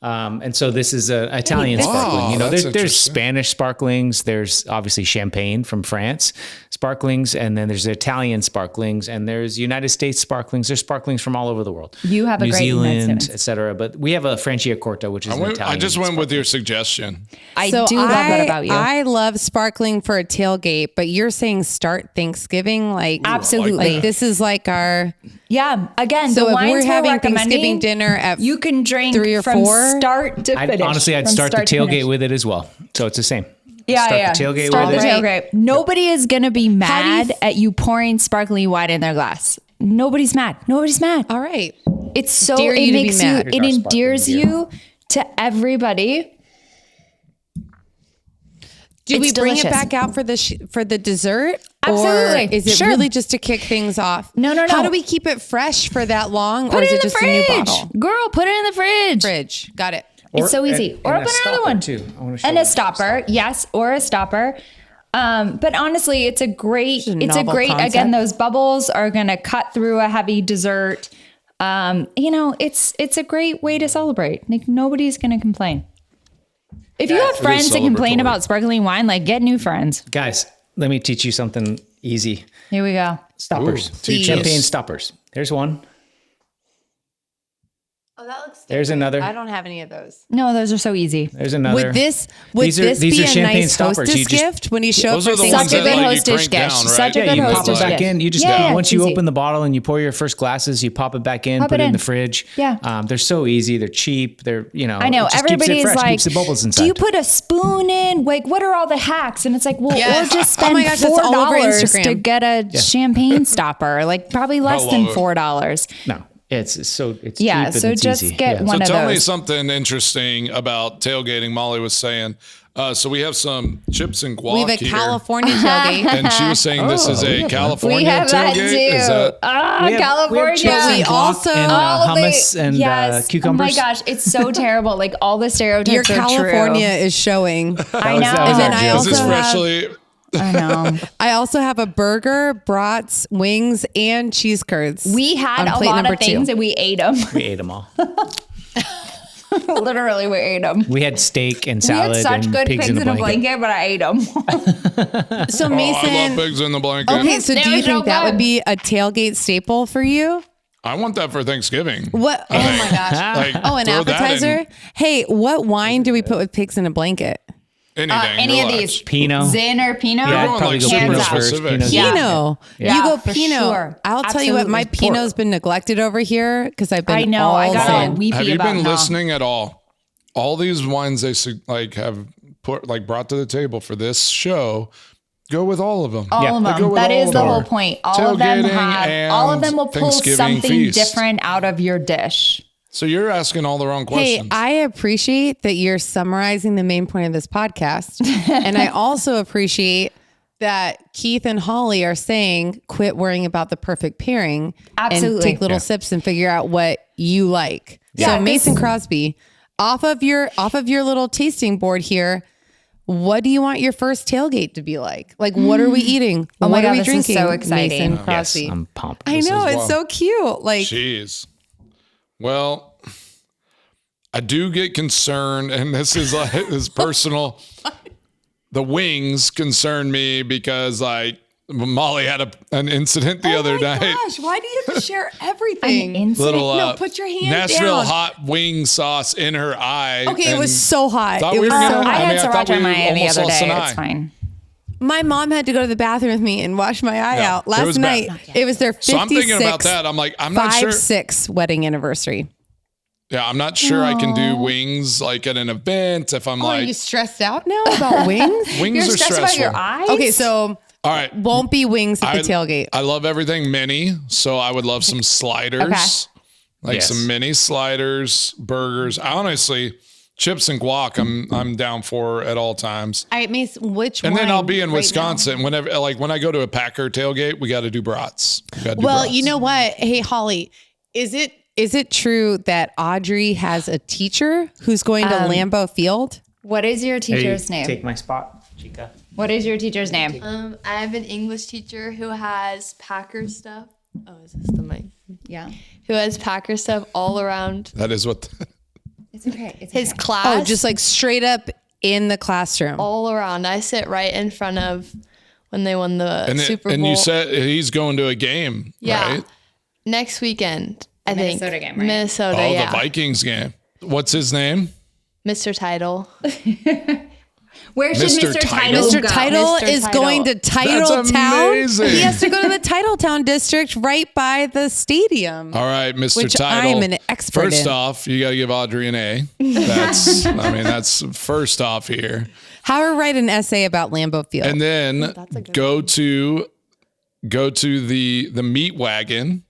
[SPEAKER 4] And so this is an Italian
[SPEAKER 1] this-
[SPEAKER 4] sparkling. You know,
[SPEAKER 2] that's
[SPEAKER 4] there's
[SPEAKER 2] interesting.
[SPEAKER 4] Spanish sparklings. There's obviously champagne from France sparklings, and then there's Italian sparklings, and there's United States sparklings. There's sparklings from all over the world.
[SPEAKER 3] You have a
[SPEAKER 4] New
[SPEAKER 3] great United
[SPEAKER 4] Zealand,
[SPEAKER 3] States.
[SPEAKER 4] etc. But we have a Franciacorta, which is an Italian.
[SPEAKER 2] I just went with your suggestion.
[SPEAKER 3] I do love that about you.
[SPEAKER 1] I love sparkling for a tailgate, but you're saying start Thanksgiving like
[SPEAKER 3] Absolutely.
[SPEAKER 1] Like this is like our
[SPEAKER 3] Yeah. Again,
[SPEAKER 1] So
[SPEAKER 3] the
[SPEAKER 1] if
[SPEAKER 3] wines
[SPEAKER 1] we're having
[SPEAKER 3] recommending,
[SPEAKER 1] Thanksgiving dinner at
[SPEAKER 3] you can drink
[SPEAKER 1] 3 or
[SPEAKER 3] from
[SPEAKER 1] 4.
[SPEAKER 3] start to finish.
[SPEAKER 4] I'd
[SPEAKER 3] From
[SPEAKER 4] start the
[SPEAKER 3] to
[SPEAKER 4] tailgate
[SPEAKER 3] finish.
[SPEAKER 4] with it as well. So it's the same.
[SPEAKER 3] Yeah,
[SPEAKER 4] Start
[SPEAKER 3] yeah.
[SPEAKER 4] the tailgate
[SPEAKER 3] Start
[SPEAKER 4] with
[SPEAKER 3] the
[SPEAKER 4] it.
[SPEAKER 3] tailgate. Nobody is gonna be mad
[SPEAKER 1] you-
[SPEAKER 3] at you pouring sparkling wine in their glass. Nobody's mad. Nobody's mad.
[SPEAKER 1] all right.
[SPEAKER 3] It's so
[SPEAKER 1] Dare
[SPEAKER 3] it
[SPEAKER 1] you to be
[SPEAKER 3] makes you
[SPEAKER 1] mad.
[SPEAKER 3] it
[SPEAKER 4] Here's our
[SPEAKER 3] endears
[SPEAKER 4] sparkling
[SPEAKER 3] you to everybody.
[SPEAKER 1] Do we
[SPEAKER 3] It's
[SPEAKER 1] bring
[SPEAKER 3] delicious.
[SPEAKER 1] it back out for the dessert?
[SPEAKER 3] Absolutely.
[SPEAKER 1] Or is it
[SPEAKER 3] Sure.
[SPEAKER 1] really just to kick things off?
[SPEAKER 3] No.
[SPEAKER 1] How do we keep it fresh for that long?
[SPEAKER 3] Put
[SPEAKER 1] or is
[SPEAKER 3] it in
[SPEAKER 1] it
[SPEAKER 3] the
[SPEAKER 1] just a new
[SPEAKER 3] fridge.
[SPEAKER 1] bottle?
[SPEAKER 3] Girl, put it in the fridge.
[SPEAKER 1] Fridge. Got it.
[SPEAKER 3] It's so easy.
[SPEAKER 4] And
[SPEAKER 3] Or
[SPEAKER 4] a
[SPEAKER 3] open another
[SPEAKER 4] stopper,
[SPEAKER 3] one.
[SPEAKER 4] too. I wanna show
[SPEAKER 3] And
[SPEAKER 4] you
[SPEAKER 3] a stopper. Yes, or a stopper. But honestly, it's a
[SPEAKER 1] a novel
[SPEAKER 3] great,
[SPEAKER 1] concept.
[SPEAKER 3] again, those bubbles are going to cut through a heavy dessert. It's a great way to celebrate. Like nobody's going to complain. If you have friends that complain
[SPEAKER 2] celebratory.
[SPEAKER 3] about sparkling wine, like get new friends.
[SPEAKER 4] Guys, let me teach you something easy.
[SPEAKER 3] Here we go.
[SPEAKER 4] Stoppers.
[SPEAKER 2] Ooh, teach
[SPEAKER 4] Champagne
[SPEAKER 2] us.
[SPEAKER 4] stoppers. There's one.
[SPEAKER 1] Oh, that looks
[SPEAKER 4] There's another.
[SPEAKER 1] I don't have any of those.
[SPEAKER 3] No, those are so easy.
[SPEAKER 4] There's another.
[SPEAKER 1] Would this
[SPEAKER 4] These are
[SPEAKER 1] be a
[SPEAKER 4] champagne
[SPEAKER 1] nice
[SPEAKER 4] stoppers.
[SPEAKER 1] hostess
[SPEAKER 4] You just-
[SPEAKER 1] gift when you show up
[SPEAKER 2] Those
[SPEAKER 1] for
[SPEAKER 2] are the
[SPEAKER 3] Such
[SPEAKER 2] ones
[SPEAKER 3] a
[SPEAKER 2] that
[SPEAKER 3] good
[SPEAKER 2] like, you
[SPEAKER 3] hostess
[SPEAKER 2] crank
[SPEAKER 3] gift.
[SPEAKER 2] down, right?
[SPEAKER 3] Such a
[SPEAKER 4] Yeah,
[SPEAKER 3] good
[SPEAKER 4] you pop
[SPEAKER 3] hostess
[SPEAKER 4] it back
[SPEAKER 3] gift.
[SPEAKER 4] in. You just
[SPEAKER 3] Yeah,
[SPEAKER 4] once
[SPEAKER 3] it's
[SPEAKER 4] you
[SPEAKER 3] easy.
[SPEAKER 4] open the bottle and you pour your first glasses, you pop it back in,
[SPEAKER 3] Pop
[SPEAKER 4] put
[SPEAKER 3] it
[SPEAKER 4] it in
[SPEAKER 3] in.
[SPEAKER 4] the fridge.
[SPEAKER 3] Yeah.
[SPEAKER 4] They're so easy. They're cheap. They're
[SPEAKER 3] I know
[SPEAKER 4] it just keeps it
[SPEAKER 3] everybody's
[SPEAKER 4] fresh,
[SPEAKER 3] like,
[SPEAKER 4] keeps the bubbles inside.
[SPEAKER 3] do you put a spoon in? Like, what are all the hacks? And it's like, well,
[SPEAKER 1] Yes.
[SPEAKER 3] or just
[SPEAKER 1] Oh
[SPEAKER 3] spend
[SPEAKER 1] my gosh, that's all over
[SPEAKER 3] $4
[SPEAKER 1] Instagram.
[SPEAKER 3] to get a champagne stopper. Like, probably less
[SPEAKER 2] love
[SPEAKER 3] than
[SPEAKER 2] it.
[SPEAKER 3] $4.
[SPEAKER 4] No, it's
[SPEAKER 3] Yeah,
[SPEAKER 4] cheap and
[SPEAKER 3] so
[SPEAKER 4] it's
[SPEAKER 3] just
[SPEAKER 4] easy.
[SPEAKER 3] get
[SPEAKER 4] Yeah.
[SPEAKER 3] one of
[SPEAKER 2] Tell me
[SPEAKER 3] those.
[SPEAKER 2] something interesting about tailgating. Molly was saying, so we have some chips and guac
[SPEAKER 1] We have a
[SPEAKER 2] here.
[SPEAKER 1] California tailgate.
[SPEAKER 2] And she was saying this is a California
[SPEAKER 3] We have that
[SPEAKER 2] tailgate.
[SPEAKER 3] too.
[SPEAKER 2] Is that
[SPEAKER 3] California.
[SPEAKER 4] chips and
[SPEAKER 1] We
[SPEAKER 4] guac
[SPEAKER 1] also-
[SPEAKER 4] and
[SPEAKER 3] All of
[SPEAKER 4] hummus
[SPEAKER 3] the-
[SPEAKER 4] and
[SPEAKER 3] yes.
[SPEAKER 4] cucumbers.
[SPEAKER 3] Oh my gosh, it's so terrible. Like all the stereotypes
[SPEAKER 1] Your
[SPEAKER 3] are
[SPEAKER 1] California is showing.
[SPEAKER 3] I know.
[SPEAKER 4] that was
[SPEAKER 1] And then
[SPEAKER 4] our
[SPEAKER 1] I
[SPEAKER 4] joke.
[SPEAKER 2] is this
[SPEAKER 1] also have-
[SPEAKER 2] freshly?
[SPEAKER 3] I know.
[SPEAKER 1] I also have a burger, brats, wings, and cheese curds.
[SPEAKER 3] We had
[SPEAKER 1] on
[SPEAKER 3] a
[SPEAKER 1] plate
[SPEAKER 3] lot
[SPEAKER 1] number
[SPEAKER 3] of things
[SPEAKER 1] 2.
[SPEAKER 3] and we ate them.
[SPEAKER 4] We ate them all.
[SPEAKER 3] Literally, we ate them.
[SPEAKER 4] We had steak and
[SPEAKER 3] We had
[SPEAKER 4] salad
[SPEAKER 3] such
[SPEAKER 4] and
[SPEAKER 3] good
[SPEAKER 4] pigs in a blanket.
[SPEAKER 3] but I ate them.
[SPEAKER 1] So
[SPEAKER 2] Oh, I
[SPEAKER 1] Mason,
[SPEAKER 2] love pigs in the blanket.
[SPEAKER 1] okay, so do
[SPEAKER 3] They
[SPEAKER 1] you
[SPEAKER 3] were so
[SPEAKER 1] think that
[SPEAKER 3] good.
[SPEAKER 1] would be a tailgate staple for you?
[SPEAKER 2] I want that for Thanksgiving.
[SPEAKER 1] What? Oh my gosh.
[SPEAKER 2] Like,
[SPEAKER 1] Oh, an
[SPEAKER 2] throw that
[SPEAKER 1] appetizer?
[SPEAKER 2] in
[SPEAKER 1] Hey, what wine do we put with pigs in a blanket?
[SPEAKER 2] Anything.
[SPEAKER 3] Any of
[SPEAKER 2] relax.
[SPEAKER 3] these.
[SPEAKER 4] Pinot.
[SPEAKER 3] Zin or Pinot?
[SPEAKER 4] Yeah, I'd
[SPEAKER 2] going,
[SPEAKER 4] probably
[SPEAKER 2] like,
[SPEAKER 4] go
[SPEAKER 2] super
[SPEAKER 4] Pinot first.
[SPEAKER 2] specific.
[SPEAKER 4] Pinot's
[SPEAKER 3] Yeah.
[SPEAKER 1] Pinot.
[SPEAKER 3] Yeah,
[SPEAKER 1] You go
[SPEAKER 3] for
[SPEAKER 1] Pinot.
[SPEAKER 3] sure.
[SPEAKER 1] I'll tell you what, my
[SPEAKER 3] Absolutely.
[SPEAKER 1] Pinot's been neglected over here because I've been
[SPEAKER 3] I know.
[SPEAKER 1] all
[SPEAKER 3] I got all
[SPEAKER 1] in.
[SPEAKER 3] weepy
[SPEAKER 2] Have you
[SPEAKER 3] about
[SPEAKER 2] been
[SPEAKER 3] how-
[SPEAKER 2] listening at all? All these wines they like have brought to the table for this show, go with all of them.
[SPEAKER 3] All of them. That is the whole point. All of them will pull something different out of your dish.
[SPEAKER 2] So you're asking all the wrong questions.
[SPEAKER 1] Hey, I appreciate that you're summarizing the main point of this podcast. And I also appreciate that Keith and Holly are saying, quit worrying about the perfect pairing.
[SPEAKER 3] Absolutely.
[SPEAKER 1] And take little sips and figure out what you like.
[SPEAKER 3] Yeah,
[SPEAKER 1] so Mason Crosby, off of your little tasting board here, what do you want your first tailgate to be like? Like, what are we eating?
[SPEAKER 3] Oh my
[SPEAKER 1] what
[SPEAKER 3] God,
[SPEAKER 1] are we
[SPEAKER 3] this
[SPEAKER 1] drinking?
[SPEAKER 3] is so exciting.
[SPEAKER 1] Mason Crosby.
[SPEAKER 4] Yes, I'm pumped.
[SPEAKER 1] I know, it's so cute. Like,
[SPEAKER 2] jeez. Well, I do get concerned, and this is like this personal. The wings concern me because like Molly had an incident the other night.
[SPEAKER 1] Gosh, why do you have to share everything?
[SPEAKER 2] Little
[SPEAKER 1] put your hand
[SPEAKER 2] Nashville
[SPEAKER 1] down.
[SPEAKER 2] hot wing sauce in her eye.
[SPEAKER 1] Okay, it was so hot.
[SPEAKER 2] Thought
[SPEAKER 1] It
[SPEAKER 2] we
[SPEAKER 1] was
[SPEAKER 2] were
[SPEAKER 1] so
[SPEAKER 2] gonna-
[SPEAKER 1] hot.
[SPEAKER 3] I had
[SPEAKER 2] thought
[SPEAKER 3] sriracha
[SPEAKER 2] we
[SPEAKER 3] mayo the
[SPEAKER 2] almost
[SPEAKER 3] other
[SPEAKER 2] lost
[SPEAKER 3] day.
[SPEAKER 2] an eye.
[SPEAKER 3] It's fine.
[SPEAKER 1] My mom had to go to the bathroom with me and wash my eye
[SPEAKER 2] Yeah,
[SPEAKER 1] out
[SPEAKER 2] it
[SPEAKER 1] last
[SPEAKER 2] was bad.
[SPEAKER 1] night. It was their 56th,
[SPEAKER 2] So I'm thinking about that. I'm like, I'm not sure.
[SPEAKER 1] 5-6 wedding anniversary.
[SPEAKER 2] Yeah, I'm not sure I can do wings like at an event. If I'm
[SPEAKER 1] Are you
[SPEAKER 2] like,
[SPEAKER 1] stressed out now about wings?
[SPEAKER 2] wings
[SPEAKER 3] You're
[SPEAKER 2] are
[SPEAKER 3] stressed
[SPEAKER 2] stressful.
[SPEAKER 3] about your eyes?
[SPEAKER 1] Okay, so
[SPEAKER 2] All right.
[SPEAKER 1] won't be wings at the tailgate.
[SPEAKER 2] I love everything mini, so I would love some sliders.
[SPEAKER 3] Okay.
[SPEAKER 2] Like
[SPEAKER 4] Yes.
[SPEAKER 2] some mini sliders, burgers. Honestly, chips and guac I'm down for at all times.
[SPEAKER 1] All right, Mace, which
[SPEAKER 2] And
[SPEAKER 1] one?
[SPEAKER 2] then I'll be in
[SPEAKER 1] right
[SPEAKER 2] Wisconsin. Whenever like when I go to a Packer tailgate, we got to do brats.
[SPEAKER 1] Well, you know what? Hey, Holly, is it true that Audrey has a teacher who's going to Lambeau Field?
[SPEAKER 3] What is your teacher's name?
[SPEAKER 4] Take my spot, Chica.
[SPEAKER 3] What is your teacher's name?
[SPEAKER 6] I have an English teacher who has Packer stuff. Oh, is this the mic?
[SPEAKER 3] Yeah.
[SPEAKER 6] Who has Packer stuff all around
[SPEAKER 2] That is what.
[SPEAKER 3] It's okay. It's
[SPEAKER 6] his
[SPEAKER 3] okay.
[SPEAKER 6] class.
[SPEAKER 1] Oh, just like straight up in the classroom.
[SPEAKER 6] all around. I sit right in front of when they won the
[SPEAKER 2] And,
[SPEAKER 6] Super Bowl.
[SPEAKER 2] and you said he's going to a game,
[SPEAKER 6] yeah,
[SPEAKER 2] right?
[SPEAKER 6] next weekend. I think
[SPEAKER 3] Minnesota game, right?
[SPEAKER 6] Minnesota,
[SPEAKER 2] Oh,
[SPEAKER 6] yeah.
[SPEAKER 2] the Vikings game. What's his name?
[SPEAKER 6] Mr. Title.
[SPEAKER 3] Where should
[SPEAKER 2] Mr.
[SPEAKER 3] Mr.
[SPEAKER 2] Title.
[SPEAKER 3] Title
[SPEAKER 1] Mr.
[SPEAKER 3] go?
[SPEAKER 1] Title
[SPEAKER 6] Mr.
[SPEAKER 1] is
[SPEAKER 6] Title.
[SPEAKER 1] going to
[SPEAKER 2] That's
[SPEAKER 1] Titletown.
[SPEAKER 2] amazing.
[SPEAKER 1] He has to go to the Titletown district right by the stadium.
[SPEAKER 2] All right, Mr.
[SPEAKER 1] Which
[SPEAKER 2] Title.
[SPEAKER 1] I'm an expert
[SPEAKER 2] First
[SPEAKER 1] in.
[SPEAKER 2] off, you got to give Audrey an A. That's first off here.
[SPEAKER 1] Have her write an essay about Lambeau Field.
[SPEAKER 2] And then
[SPEAKER 6] That's a good
[SPEAKER 2] go to the meat wagon.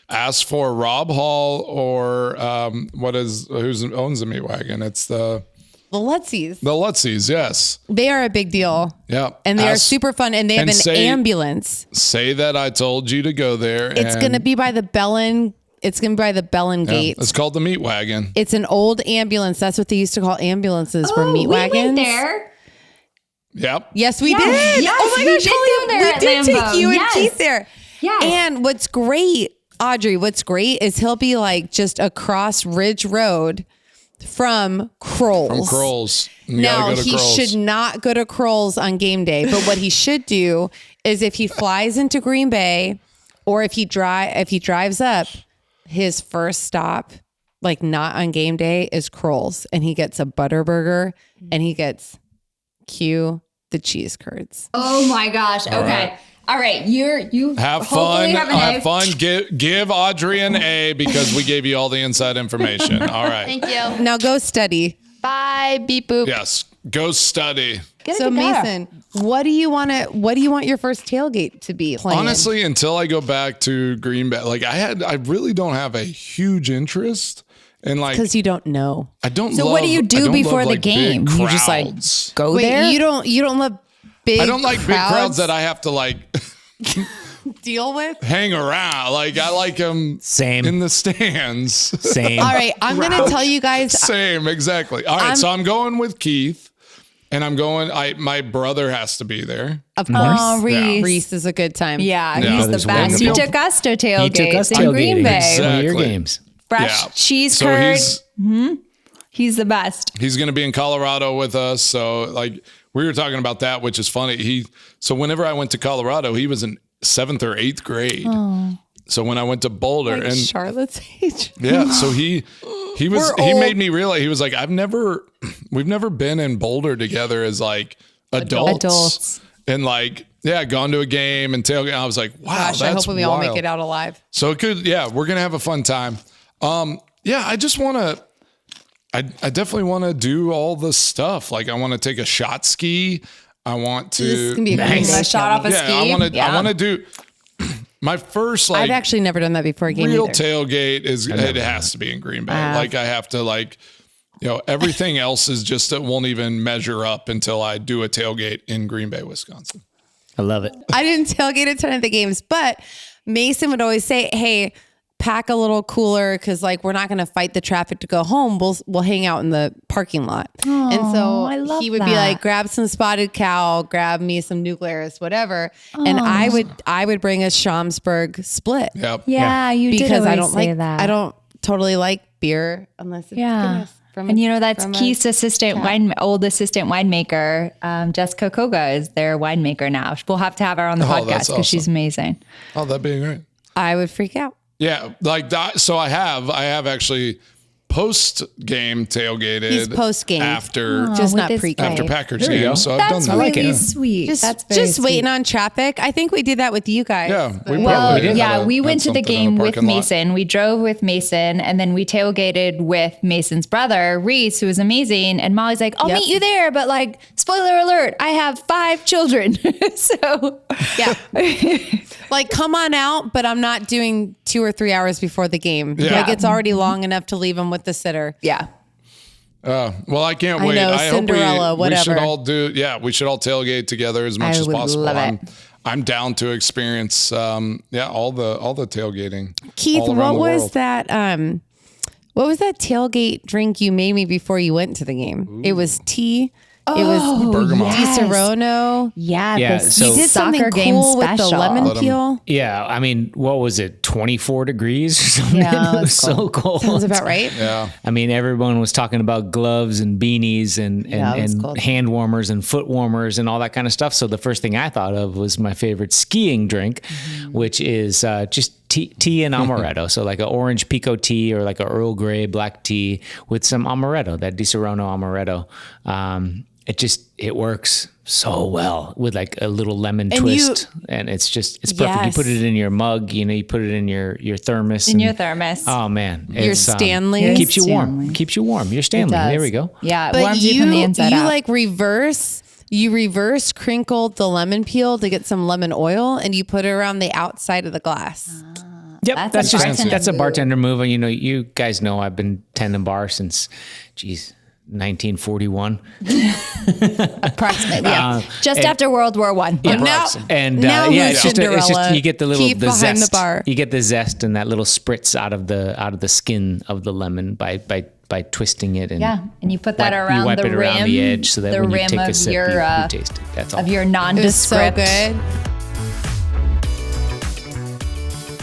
[SPEAKER 2] Ask for Rob Hall or who owns the meat wagon? It's the
[SPEAKER 1] Lutzys.
[SPEAKER 2] Lutzys. Yes.
[SPEAKER 1] They are a big deal.
[SPEAKER 2] Yeah.
[SPEAKER 1] And they are super fun. And they have
[SPEAKER 2] and
[SPEAKER 1] an
[SPEAKER 2] say-
[SPEAKER 1] ambulance.
[SPEAKER 2] Say that I told you to go there.
[SPEAKER 1] It's going to be by the Bellin. It's going to be by the Bellin gate.
[SPEAKER 2] It's called the meat wagon.
[SPEAKER 1] It's an old ambulance. That's what they used to call ambulances for meat
[SPEAKER 3] we
[SPEAKER 1] wagons.
[SPEAKER 3] went there.
[SPEAKER 2] Yep.
[SPEAKER 1] Yes, we
[SPEAKER 3] Yes,
[SPEAKER 1] did.
[SPEAKER 3] yes,
[SPEAKER 1] Oh my
[SPEAKER 3] we
[SPEAKER 1] gosh,
[SPEAKER 3] did
[SPEAKER 1] Holly,
[SPEAKER 3] go there
[SPEAKER 1] we
[SPEAKER 3] at
[SPEAKER 1] did
[SPEAKER 3] Lambeau.
[SPEAKER 1] take you and
[SPEAKER 3] Yes.
[SPEAKER 1] Keith there.
[SPEAKER 3] Yes.
[SPEAKER 1] And what's great, Audrey, what's great is he'll be like just across Ridge Road from Kroll's.
[SPEAKER 2] From Kroll's. You
[SPEAKER 1] Now,
[SPEAKER 2] gotta go to
[SPEAKER 1] he
[SPEAKER 2] Kroll's.
[SPEAKER 1] should not go to Kroll's on game day, but what he should do is if he flies into Green Bay or if he drives up, his first stop, like not on game day, is Kroll's, and he gets a butter burger and he gets the cheese curds.
[SPEAKER 3] Oh my gosh. Okay. All right. You
[SPEAKER 2] Have
[SPEAKER 3] hopefully
[SPEAKER 2] fun.
[SPEAKER 3] have an A.
[SPEAKER 2] Have fun. Give Audrey an A because we gave you all the inside information. All right.
[SPEAKER 6] Thank you.
[SPEAKER 1] Now go study.
[SPEAKER 6] Bye. Beep boop.
[SPEAKER 2] Yes. Go study.
[SPEAKER 1] So Mason, what do you want your first tailgate to be? Playing?
[SPEAKER 2] Honestly, until I go back to Green Bay, like I really don't have a huge interest in like
[SPEAKER 1] because you don't know.
[SPEAKER 2] I don't.
[SPEAKER 3] So
[SPEAKER 2] love,
[SPEAKER 3] what do you
[SPEAKER 2] I
[SPEAKER 3] do
[SPEAKER 2] don't
[SPEAKER 3] before
[SPEAKER 2] love,
[SPEAKER 3] the
[SPEAKER 2] like,
[SPEAKER 3] game?
[SPEAKER 2] big
[SPEAKER 3] You just like
[SPEAKER 2] crowds.
[SPEAKER 3] go
[SPEAKER 1] Wait,
[SPEAKER 3] there?
[SPEAKER 1] you don't love big.
[SPEAKER 2] I don't like big crowds that I have to like
[SPEAKER 1] deal with.
[SPEAKER 2] hang around. Like I like them
[SPEAKER 4] Same.
[SPEAKER 2] in the stands.
[SPEAKER 4] Same.
[SPEAKER 1] All right, I'm gonna tell you guys.
[SPEAKER 2] Same, exactly. All right, so I'm going with Keith, and I'm going. My brother has to be there.
[SPEAKER 1] Of course,
[SPEAKER 3] Oh, Reese.
[SPEAKER 1] Reese is a good time.
[SPEAKER 3] Yeah,
[SPEAKER 2] Yeah.
[SPEAKER 3] he's
[SPEAKER 4] Brothers
[SPEAKER 3] the best. He
[SPEAKER 2] wonderful.
[SPEAKER 3] took us to
[SPEAKER 4] He
[SPEAKER 3] tailgates
[SPEAKER 4] took us
[SPEAKER 3] in
[SPEAKER 4] tailgating.
[SPEAKER 3] Green Bay.
[SPEAKER 2] Exactly.
[SPEAKER 4] One of your games.
[SPEAKER 3] Fresh
[SPEAKER 2] Yeah.
[SPEAKER 3] cheese
[SPEAKER 2] So
[SPEAKER 3] curd.
[SPEAKER 2] he's
[SPEAKER 3] He's the best.
[SPEAKER 2] he's going to be in Colorado with us. So like we were talking about that, which is funny. So whenever I went to Colorado, he was in 7th or 8th grade. So when I went to Boulder
[SPEAKER 1] like
[SPEAKER 2] and
[SPEAKER 1] Charlotte's age.
[SPEAKER 2] yeah, so he was
[SPEAKER 1] We're
[SPEAKER 2] he
[SPEAKER 1] old.
[SPEAKER 2] made me realize he was like we've never been in Boulder together as like adults. And like gone to a game and tailgate. I was like, wow,
[SPEAKER 1] Gosh,
[SPEAKER 2] that's
[SPEAKER 1] I hope we all make
[SPEAKER 2] wild.
[SPEAKER 1] it out alive.
[SPEAKER 2] So it could, we're gonna have a fun time. I just want to. I definitely want to do all the stuff. Like I want to take a shot ski. I want to
[SPEAKER 1] This is gonna be a great
[SPEAKER 3] A shot off a ski.
[SPEAKER 2] I want to do my first like
[SPEAKER 1] I've actually never done that before a game
[SPEAKER 2] real
[SPEAKER 1] either.
[SPEAKER 2] tailgate it has to be in Green Bay. Like I have to like, everything else is just, it won't even measure up until I do a tailgate in Green Bay, Wisconsin.
[SPEAKER 4] I love it.
[SPEAKER 1] I didn't tailgate a ton of the games, but Mason would always say, hey, pack a little cooler because like we're not going to fight the traffic to go home. We'll hang out in the parking lot. And so
[SPEAKER 3] I love
[SPEAKER 1] he would be
[SPEAKER 3] that.
[SPEAKER 1] like, grab some Spotted Cow, grab me some New Glarus, whatever. And I would bring a Schaumsburg split.
[SPEAKER 2] Yep.
[SPEAKER 3] Yeah, you did
[SPEAKER 1] Because
[SPEAKER 3] always
[SPEAKER 1] I don't
[SPEAKER 3] say
[SPEAKER 1] like
[SPEAKER 3] that.
[SPEAKER 1] I don't totally like beer unless it's Guinness.
[SPEAKER 3] And that's Keith's old assistant winemaker. Jessica Koga is their winemaker now. We'll have to have her on the podcast
[SPEAKER 2] that's
[SPEAKER 3] because she's
[SPEAKER 2] awesome.
[SPEAKER 3] amazing.
[SPEAKER 2] Oh, that'd be great.
[SPEAKER 1] I would freak out.
[SPEAKER 2] Yeah. Like that. So I have actually post game tailgated.
[SPEAKER 1] He's post-game.
[SPEAKER 2] after
[SPEAKER 1] Just
[SPEAKER 3] with
[SPEAKER 1] not
[SPEAKER 3] his
[SPEAKER 1] pre-game.
[SPEAKER 2] after
[SPEAKER 3] wife.
[SPEAKER 2] Packers
[SPEAKER 4] There you
[SPEAKER 2] game.
[SPEAKER 4] go.
[SPEAKER 2] So I've
[SPEAKER 3] That's
[SPEAKER 2] done that.
[SPEAKER 3] really sweet.
[SPEAKER 1] Just
[SPEAKER 3] That's very
[SPEAKER 1] waiting
[SPEAKER 3] sweet.
[SPEAKER 1] on traffic. I think we did that with you guys.
[SPEAKER 2] Yeah, we
[SPEAKER 3] Well,
[SPEAKER 2] probably did.
[SPEAKER 3] yeah, we
[SPEAKER 2] Had
[SPEAKER 3] went to the
[SPEAKER 2] something in
[SPEAKER 3] game
[SPEAKER 2] the
[SPEAKER 3] with
[SPEAKER 2] parking lot.
[SPEAKER 3] Mason. We drove with Mason, and then we tailgated with Mason's brother, Reese, who was amazing. And Molly's like, I'll meet you there. But like, spoiler alert, I have 5 children. So
[SPEAKER 1] Yeah. Like, come on out, but I'm not doing 2 or 3 hours before the game.
[SPEAKER 2] Yeah.
[SPEAKER 1] Like, it's already long enough to leave them with the sitter.
[SPEAKER 3] yeah.
[SPEAKER 2] Well, I can't
[SPEAKER 1] I
[SPEAKER 2] wait.
[SPEAKER 1] know,
[SPEAKER 2] I
[SPEAKER 1] Cinderella,
[SPEAKER 2] hope we should
[SPEAKER 1] whatever.
[SPEAKER 2] all we should all tailgate together as much
[SPEAKER 3] I
[SPEAKER 2] as
[SPEAKER 3] would
[SPEAKER 2] possible.
[SPEAKER 3] love it.
[SPEAKER 2] I'm down to experience all the tailgating.
[SPEAKER 1] Keith,
[SPEAKER 2] all
[SPEAKER 1] what
[SPEAKER 2] around the
[SPEAKER 1] was
[SPEAKER 2] world.
[SPEAKER 1] that? What was that tailgate drink you made me before you went to the game? It was tea. It was
[SPEAKER 2] Bergamot.
[SPEAKER 1] Di Serono.
[SPEAKER 3] Yeah.
[SPEAKER 4] Yeah,
[SPEAKER 3] the
[SPEAKER 4] so-
[SPEAKER 1] You did
[SPEAKER 3] soccer
[SPEAKER 1] something
[SPEAKER 3] game
[SPEAKER 1] cool with
[SPEAKER 3] special.
[SPEAKER 1] the lemon
[SPEAKER 2] Let 'em-
[SPEAKER 1] peel.
[SPEAKER 4] Yeah, I mean, what was it? 24 degrees or something?
[SPEAKER 3] Yeah,
[SPEAKER 4] it was so cold.
[SPEAKER 1] Sounds about right.
[SPEAKER 2] Yeah.
[SPEAKER 4] I mean, everyone was talking about gloves and beanies and
[SPEAKER 1] it was cold.
[SPEAKER 4] hand warmers and foot warmers and all that kind of stuff. So the first thing I thought of was my favorite skiing drink, which is just tea and amaretto. So like an orange pico tea or like a Earl Grey black tea with some amaretto, that Di Serono amaretto. It works so well with like a little lemon twist, and it's perfect. You
[SPEAKER 1] Yes.
[SPEAKER 4] put it in your mug, you put it in your thermos.
[SPEAKER 3] In
[SPEAKER 4] and-
[SPEAKER 3] your thermos.
[SPEAKER 4] Oh man,
[SPEAKER 1] Your Stanley.
[SPEAKER 4] It keeps you warm.
[SPEAKER 3] Stanley.
[SPEAKER 4] Keeps you warm. Your Stanley.
[SPEAKER 3] does.
[SPEAKER 4] There we go.
[SPEAKER 3] Yeah. It
[SPEAKER 1] But
[SPEAKER 3] warms you from the inside out.
[SPEAKER 1] like reverse crinkled the lemon peel to get some lemon oil, and you put it around the outside of the glass.
[SPEAKER 4] Yep,
[SPEAKER 3] That's
[SPEAKER 4] that's
[SPEAKER 3] a
[SPEAKER 4] just
[SPEAKER 3] bartender
[SPEAKER 4] that's a
[SPEAKER 3] move.
[SPEAKER 4] bartender move. You know, you guys know I've been tending bar since, 1941.
[SPEAKER 3] Approximately. Yeah. Just after World War I.
[SPEAKER 1] Now,
[SPEAKER 4] And
[SPEAKER 1] now
[SPEAKER 4] yeah,
[SPEAKER 1] who's
[SPEAKER 4] it's just
[SPEAKER 1] Cinderella?
[SPEAKER 4] you get the little
[SPEAKER 1] Keep
[SPEAKER 4] the
[SPEAKER 1] behind
[SPEAKER 4] zest.
[SPEAKER 1] the bar.
[SPEAKER 4] You get the zest and that little spritz out of the skin of the lemon by twisting it and
[SPEAKER 3] Yeah, and you put that
[SPEAKER 4] wipe-
[SPEAKER 3] around
[SPEAKER 4] you wipe
[SPEAKER 3] the
[SPEAKER 4] it around
[SPEAKER 3] rim,
[SPEAKER 4] the edge so that
[SPEAKER 3] the
[SPEAKER 4] when you
[SPEAKER 3] rim
[SPEAKER 4] take a
[SPEAKER 3] of
[SPEAKER 4] sip,
[SPEAKER 3] your,
[SPEAKER 4] you taste it. That's all.
[SPEAKER 3] of your
[SPEAKER 1] It was so
[SPEAKER 3] nondescript.
[SPEAKER 1] good.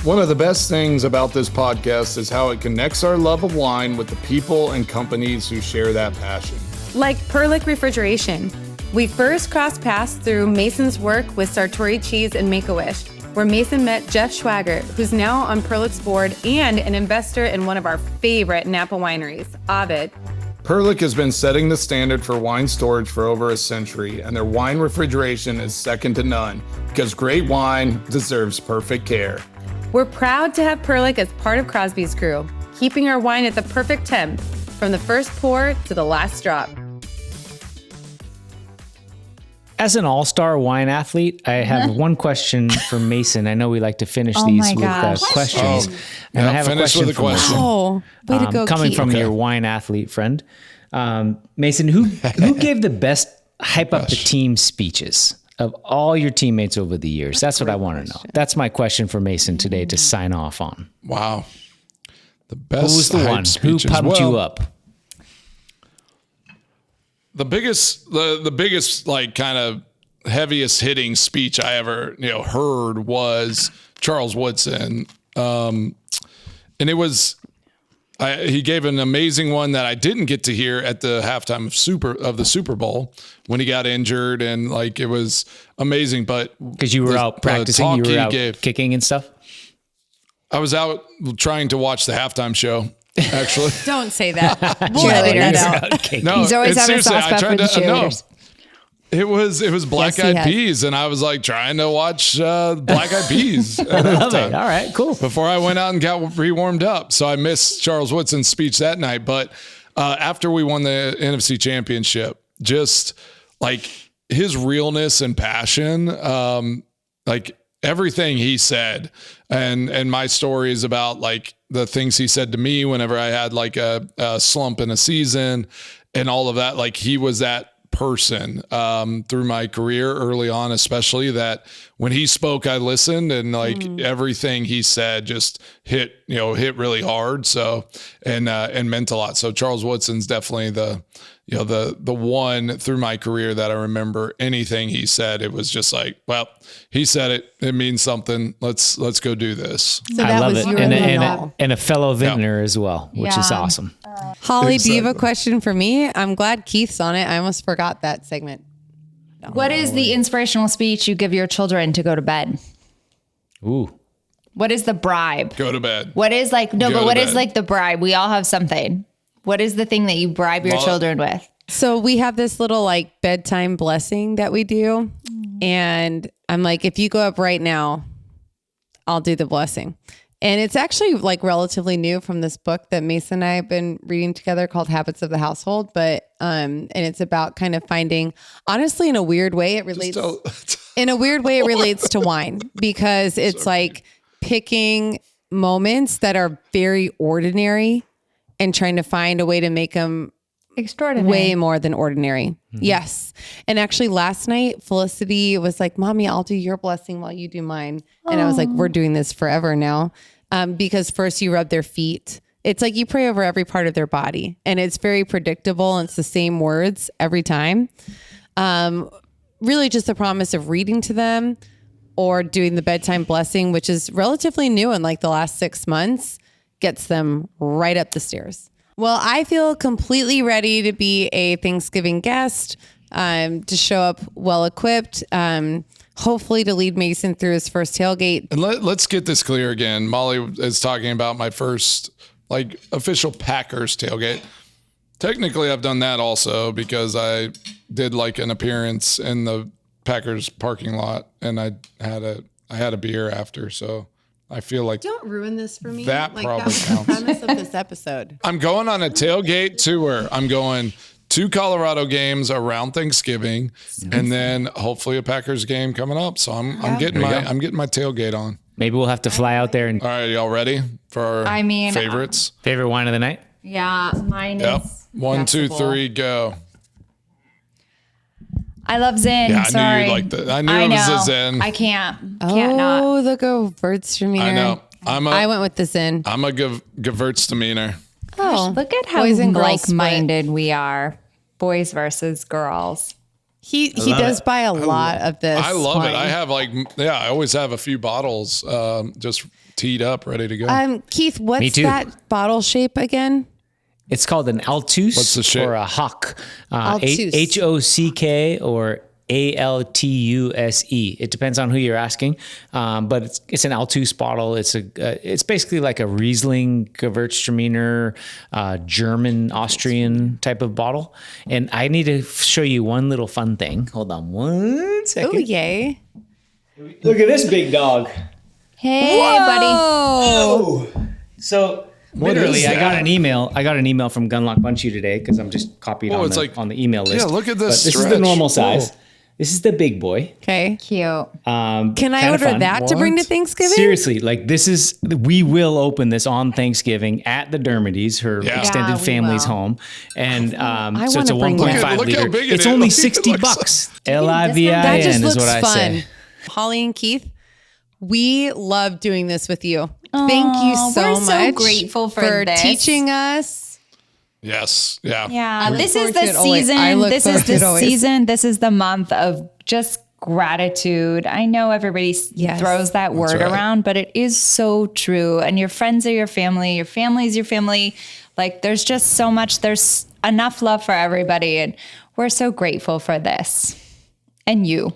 [SPEAKER 2] One of the best things about this podcast is how it connects our love of wine with the people and companies who share that passion.
[SPEAKER 5] Like Perlick Refrigeration. We first crossed paths through Mason's work with Sartori Cheese and Make-A-Wish, where Mason met Jeff Schwager, who's now on Perlick's board and an investor in one of our favorite Napa wineries, Ovid.
[SPEAKER 2] Perlick has been setting the standard for wine storage for over a century, and their wine refrigeration is second to none because great wine deserves perfect care.
[SPEAKER 5] We're proud to have Perlick as part of Crosby's crew, keeping our wine at the perfect temp, from the first pour to the last drop.
[SPEAKER 4] As an all-star wine athlete, I have one question for Mason. I know we like to finish these
[SPEAKER 3] my
[SPEAKER 4] with
[SPEAKER 3] gosh.
[SPEAKER 4] questions.
[SPEAKER 2] Oh,
[SPEAKER 4] And
[SPEAKER 2] yeah,
[SPEAKER 4] I have a
[SPEAKER 2] finish
[SPEAKER 4] question
[SPEAKER 2] with a
[SPEAKER 4] for
[SPEAKER 2] question.
[SPEAKER 4] Mason.
[SPEAKER 1] Oh, way to go,
[SPEAKER 4] Coming
[SPEAKER 1] Keith.
[SPEAKER 4] from
[SPEAKER 2] Okay.
[SPEAKER 4] your wine athlete friend. Mason, who gave the best hype up the team speeches of all your teammates over the years? That's what I want to know. That's my question for Mason today to sign off on.
[SPEAKER 2] Wow. The best
[SPEAKER 4] Who was the
[SPEAKER 2] hype
[SPEAKER 4] one who
[SPEAKER 2] speeches.
[SPEAKER 4] pumped
[SPEAKER 2] Well,
[SPEAKER 4] you up?
[SPEAKER 2] The biggest like kind of heaviest hitting speech I ever heard was Charles Woodson, and it was he gave an amazing one that I didn't get to hear at the halftime of the Super Bowl when he got injured, and like it was amazing. But
[SPEAKER 4] Because you were out practicing, you were out kicking and stuff.
[SPEAKER 2] I was out trying to watch the halftime show. Actually,
[SPEAKER 1] Don't say that. We'll edit that out.
[SPEAKER 2] no,
[SPEAKER 3] He's always
[SPEAKER 2] it's
[SPEAKER 3] having a
[SPEAKER 2] seriously,
[SPEAKER 3] soft spot for the cheerleaders.
[SPEAKER 2] It was Black
[SPEAKER 1] Yes, he
[SPEAKER 2] Eyed
[SPEAKER 1] has.
[SPEAKER 2] Peas, and I was like trying to watch Black Eyed Peas at
[SPEAKER 4] Love it.
[SPEAKER 2] halftime
[SPEAKER 4] All right, cool.
[SPEAKER 2] before I went out and got re-warmed up. So I missed Charles Woodson's speech that night. But after we won the NFC Championship, just like his realness and passion, like everything he said, and my stories about like the things he said to me whenever I had like a slump in a season and all of that. Like he was that person through my career early on, especially, that when he spoke, I listened, and like everything he said just hit really hard. So, and meant a lot. So Charles Woodson's definitely the one through my career that I remember anything he said. It was just like, well, he said it. It means something. Let's go do this.
[SPEAKER 1] So
[SPEAKER 4] I love it. And a fellow vintner as well, which is
[SPEAKER 3] Yeah.
[SPEAKER 4] awesome.
[SPEAKER 1] Holly, do you have a question for me? I'm glad Keith's on it. I almost forgot that segment.
[SPEAKER 3] What is the inspirational speech you give your children to go to bed?
[SPEAKER 4] Ooh.
[SPEAKER 3] What is the bribe?
[SPEAKER 2] Go to bed.
[SPEAKER 3] What is like, no,
[SPEAKER 2] Go
[SPEAKER 3] but
[SPEAKER 2] to
[SPEAKER 3] what is
[SPEAKER 2] bed.
[SPEAKER 3] like the bribe? We all have something. What is the thing that you bribe your children with?
[SPEAKER 1] So we have this little like bedtime blessing that we do. And I'm like, if you go up right now, I'll do the blessing. And it's actually like relatively new from this book that Mason and I have been reading together called Habits of the Household. But, and it's about kind of finding, honestly, in a weird way, it relates to wine, because it's like picking moments that are very ordinary and trying to find a way to make them
[SPEAKER 3] Extraordinary.
[SPEAKER 1] way more than ordinary. Yes. And actually last night, Felicity was like, Mommy, I'll do your blessing while you do mine. And I was like, we're doing this forever now. Because first you rub their feet. It's like you pray over every part of their body, and it's very predictable. And it's the same words every time. Really just the promise of reading to them or doing the bedtime blessing, which is relatively new in like the last 6 months, gets them right up the stairs. Well, I feel completely ready to be a Thanksgiving guest, to show up well equipped, hopefully to lead Mason through his first tailgate.
[SPEAKER 2] And let's get this clear again. Molly is talking about my first like official Packers tailgate. Technically, I've done that also because I did like an appearance in the Packers parking lot, and I had a beer after, so I feel like
[SPEAKER 1] Don't ruin this for me.
[SPEAKER 2] That probably
[SPEAKER 1] was the
[SPEAKER 2] counts.
[SPEAKER 1] premise of this episode.
[SPEAKER 2] I'm going on a tailgate tour. I'm going 2 Colorado games around Thanksgiving, and then hopefully a Packers game coming up. So I'm getting my tailgate on.
[SPEAKER 4] Maybe we'll have to fly out there. And
[SPEAKER 2] All right, y'all ready for our favorites?
[SPEAKER 4] favorite wine of the night?
[SPEAKER 3] Yeah, mine
[SPEAKER 2] Yep.
[SPEAKER 3] is.
[SPEAKER 2] 1, 2, 3, go.
[SPEAKER 3] I love Zin.
[SPEAKER 2] Yeah, I
[SPEAKER 3] Sorry.
[SPEAKER 2] knew you'd like that. I knew it was a Zin.
[SPEAKER 3] I can't not.
[SPEAKER 1] Oh, the Gewürztraminer.
[SPEAKER 2] I know.
[SPEAKER 1] I went with the Zin.
[SPEAKER 2] I'm a Gewürztraminer.
[SPEAKER 1] Oh,
[SPEAKER 3] Look at how
[SPEAKER 1] boys and girls
[SPEAKER 3] like-minded we are. Boys versus girls.
[SPEAKER 1] He does buy a lot of this.
[SPEAKER 2] I love
[SPEAKER 1] wine.
[SPEAKER 2] it. I have I always have a few bottles just teed up, ready to go.
[SPEAKER 1] Keith,
[SPEAKER 4] Me
[SPEAKER 1] what's
[SPEAKER 4] too.
[SPEAKER 1] that bottle shape again?
[SPEAKER 4] It's called an Altus
[SPEAKER 2] What's the shape?
[SPEAKER 4] or a Hock.
[SPEAKER 1] Altus.
[SPEAKER 4] Hock or Altuse. It depends on who you're asking, but it's an Altus bottle. It's basically like a Riesling Gewürztraminer, German Austrian type of bottle. And I need to show you one little fun thing. Hold on one second.
[SPEAKER 1] Oh, yay.
[SPEAKER 4] Look at this big dog.
[SPEAKER 3] Hey, buddy.
[SPEAKER 4] Oh, so literally,
[SPEAKER 2] is
[SPEAKER 4] I got
[SPEAKER 2] that?
[SPEAKER 4] an email. I got an email from Gunlock Bunchy today because I'm just copied on,
[SPEAKER 2] it's
[SPEAKER 4] the,
[SPEAKER 2] like-
[SPEAKER 4] on the email list.
[SPEAKER 2] Yeah, look at this
[SPEAKER 4] But this is the
[SPEAKER 2] stretch.
[SPEAKER 4] normal size.
[SPEAKER 2] Whoa.
[SPEAKER 4] This is the big boy.
[SPEAKER 1] Okay.
[SPEAKER 3] Cute.
[SPEAKER 1] Can I
[SPEAKER 4] Kinda
[SPEAKER 1] order
[SPEAKER 4] fun.
[SPEAKER 1] that to bring to
[SPEAKER 2] What?
[SPEAKER 1] Thanksgiving?
[SPEAKER 4] Seriously, like we will open this on Thanksgiving at the Dermody's, her
[SPEAKER 2] Yeah.
[SPEAKER 4] extended
[SPEAKER 3] Yeah, we
[SPEAKER 4] family's
[SPEAKER 3] will.
[SPEAKER 4] home, and
[SPEAKER 1] I
[SPEAKER 4] so it's a
[SPEAKER 1] wanna bring that.
[SPEAKER 4] 1.5
[SPEAKER 2] Look how
[SPEAKER 4] liter.
[SPEAKER 2] big it
[SPEAKER 4] It's
[SPEAKER 2] is.
[SPEAKER 4] only
[SPEAKER 2] Look, it
[SPEAKER 4] $60.
[SPEAKER 2] looks
[SPEAKER 4] LIVIN
[SPEAKER 1] That just
[SPEAKER 4] is
[SPEAKER 1] looks
[SPEAKER 4] what I
[SPEAKER 1] fun.
[SPEAKER 4] say.
[SPEAKER 1] Holly and Keith, we love doing this with you. Thank you so
[SPEAKER 3] we're
[SPEAKER 1] much.
[SPEAKER 3] so grateful for this.
[SPEAKER 1] teaching us.
[SPEAKER 2] Yes. Yeah.
[SPEAKER 3] Yeah, this
[SPEAKER 1] forward
[SPEAKER 3] is
[SPEAKER 1] to
[SPEAKER 3] the
[SPEAKER 1] it always.
[SPEAKER 3] season.
[SPEAKER 1] I look
[SPEAKER 3] This is
[SPEAKER 1] forward to
[SPEAKER 3] the
[SPEAKER 1] it always.
[SPEAKER 3] season. This is the month of just gratitude. I know everybody
[SPEAKER 1] Yes.
[SPEAKER 3] throws that word
[SPEAKER 2] right.
[SPEAKER 3] around, but it is so true. And your friends are your family is your family. Like there's just so much, there's enough love for everybody. And we're so grateful for this. And you.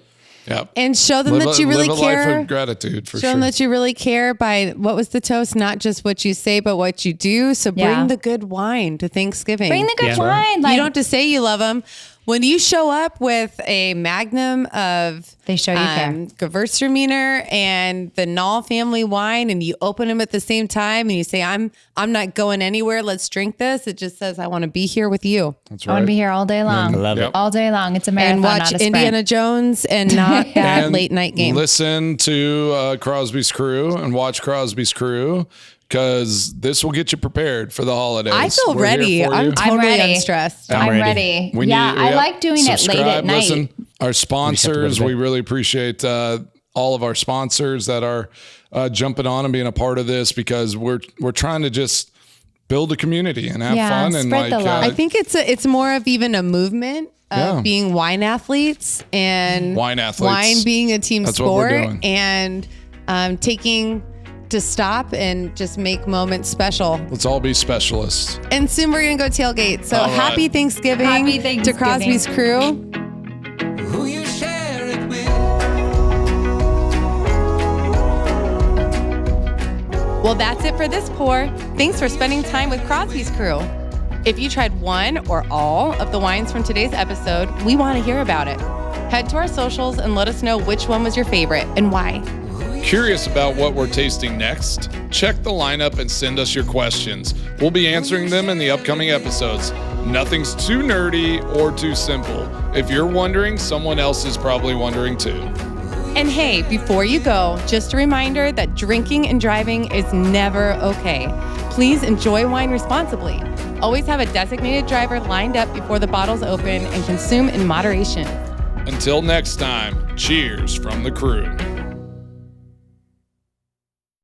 [SPEAKER 2] Yep.
[SPEAKER 1] And show them that you really
[SPEAKER 2] live a life
[SPEAKER 1] care.
[SPEAKER 2] of gratitude for
[SPEAKER 1] Show
[SPEAKER 2] sure.
[SPEAKER 1] them that you really care by, what was the toast? Not just what you say, but what you do. So bring
[SPEAKER 3] Yeah.
[SPEAKER 1] the good wine to Thanksgiving.
[SPEAKER 3] Bring the good
[SPEAKER 4] Yeah.
[SPEAKER 3] wine.
[SPEAKER 1] You don't have to say you love them. when you show up with a magnum of
[SPEAKER 3] They show you care.
[SPEAKER 1] Gewürztraminer and the Knoll family wine, and you open them at the same time, and you say, "I'm not going anywhere. Let's drink this." It just says, "I want to be here with you."
[SPEAKER 2] That's
[SPEAKER 3] I want
[SPEAKER 2] right.
[SPEAKER 3] to be here all day long.
[SPEAKER 4] Love it.
[SPEAKER 3] All day long. It's a marathon,
[SPEAKER 1] And watch
[SPEAKER 3] not a sprint.
[SPEAKER 1] Indiana Jones and not that
[SPEAKER 2] And
[SPEAKER 1] late night game.
[SPEAKER 2] Listen to Crosby's Crew and watch Crosby's Crew, because this will get you prepared for the holidays.
[SPEAKER 1] I feel
[SPEAKER 2] We're here
[SPEAKER 1] ready.
[SPEAKER 2] for
[SPEAKER 1] I'm
[SPEAKER 2] you.
[SPEAKER 1] totally
[SPEAKER 3] ready.
[SPEAKER 1] unstressed.
[SPEAKER 3] I'm
[SPEAKER 4] ready.
[SPEAKER 3] ready.
[SPEAKER 2] When
[SPEAKER 3] Yeah,
[SPEAKER 2] you-
[SPEAKER 3] I
[SPEAKER 2] yep.
[SPEAKER 3] like doing it late
[SPEAKER 2] Subscribe,
[SPEAKER 3] at night.
[SPEAKER 2] Listen, our
[SPEAKER 4] go
[SPEAKER 2] sponsors,
[SPEAKER 4] to bed.
[SPEAKER 2] we really appreciate all of our sponsors that are jumping on and being a part of this, because we're trying to just build a community and have
[SPEAKER 3] Yeah,
[SPEAKER 2] fun and
[SPEAKER 3] spread the love.
[SPEAKER 1] I think it's more of even a movement of
[SPEAKER 2] Yeah.
[SPEAKER 1] being wine athletes and
[SPEAKER 2] Wine athletes.
[SPEAKER 1] wine being a team
[SPEAKER 2] That's what we're
[SPEAKER 1] sport,
[SPEAKER 2] doing.
[SPEAKER 1] and taking to stop and just make moments special.
[SPEAKER 2] let's all be specialists.
[SPEAKER 1] And soon we're gonna go tailgate. So
[SPEAKER 2] All right.
[SPEAKER 1] happy Thanksgiving,
[SPEAKER 3] Happy
[SPEAKER 1] to
[SPEAKER 3] Thanksgiving.
[SPEAKER 1] Crosby's Crew.
[SPEAKER 7] Who you share it with?
[SPEAKER 1] Well, that's it for this pour. Thanks for spending time with Crosby's Crew. If you tried one or all of the wines from today's episode, we want to hear about it. Head to our socials and let us know which one was your favorite and why.
[SPEAKER 2] Curious about what we're tasting next? Check the lineup and send us your questions. We'll be answering them in the upcoming episodes. Nothing's too nerdy or too simple. If you're wondering, someone else is probably wondering too.
[SPEAKER 1] And hey, before you go, just a reminder that drinking and driving is never okay. Please enjoy wine responsibly. Always have a designated driver lined up before the bottles open, and consume in moderation.
[SPEAKER 2] Until next time, cheers from the crew.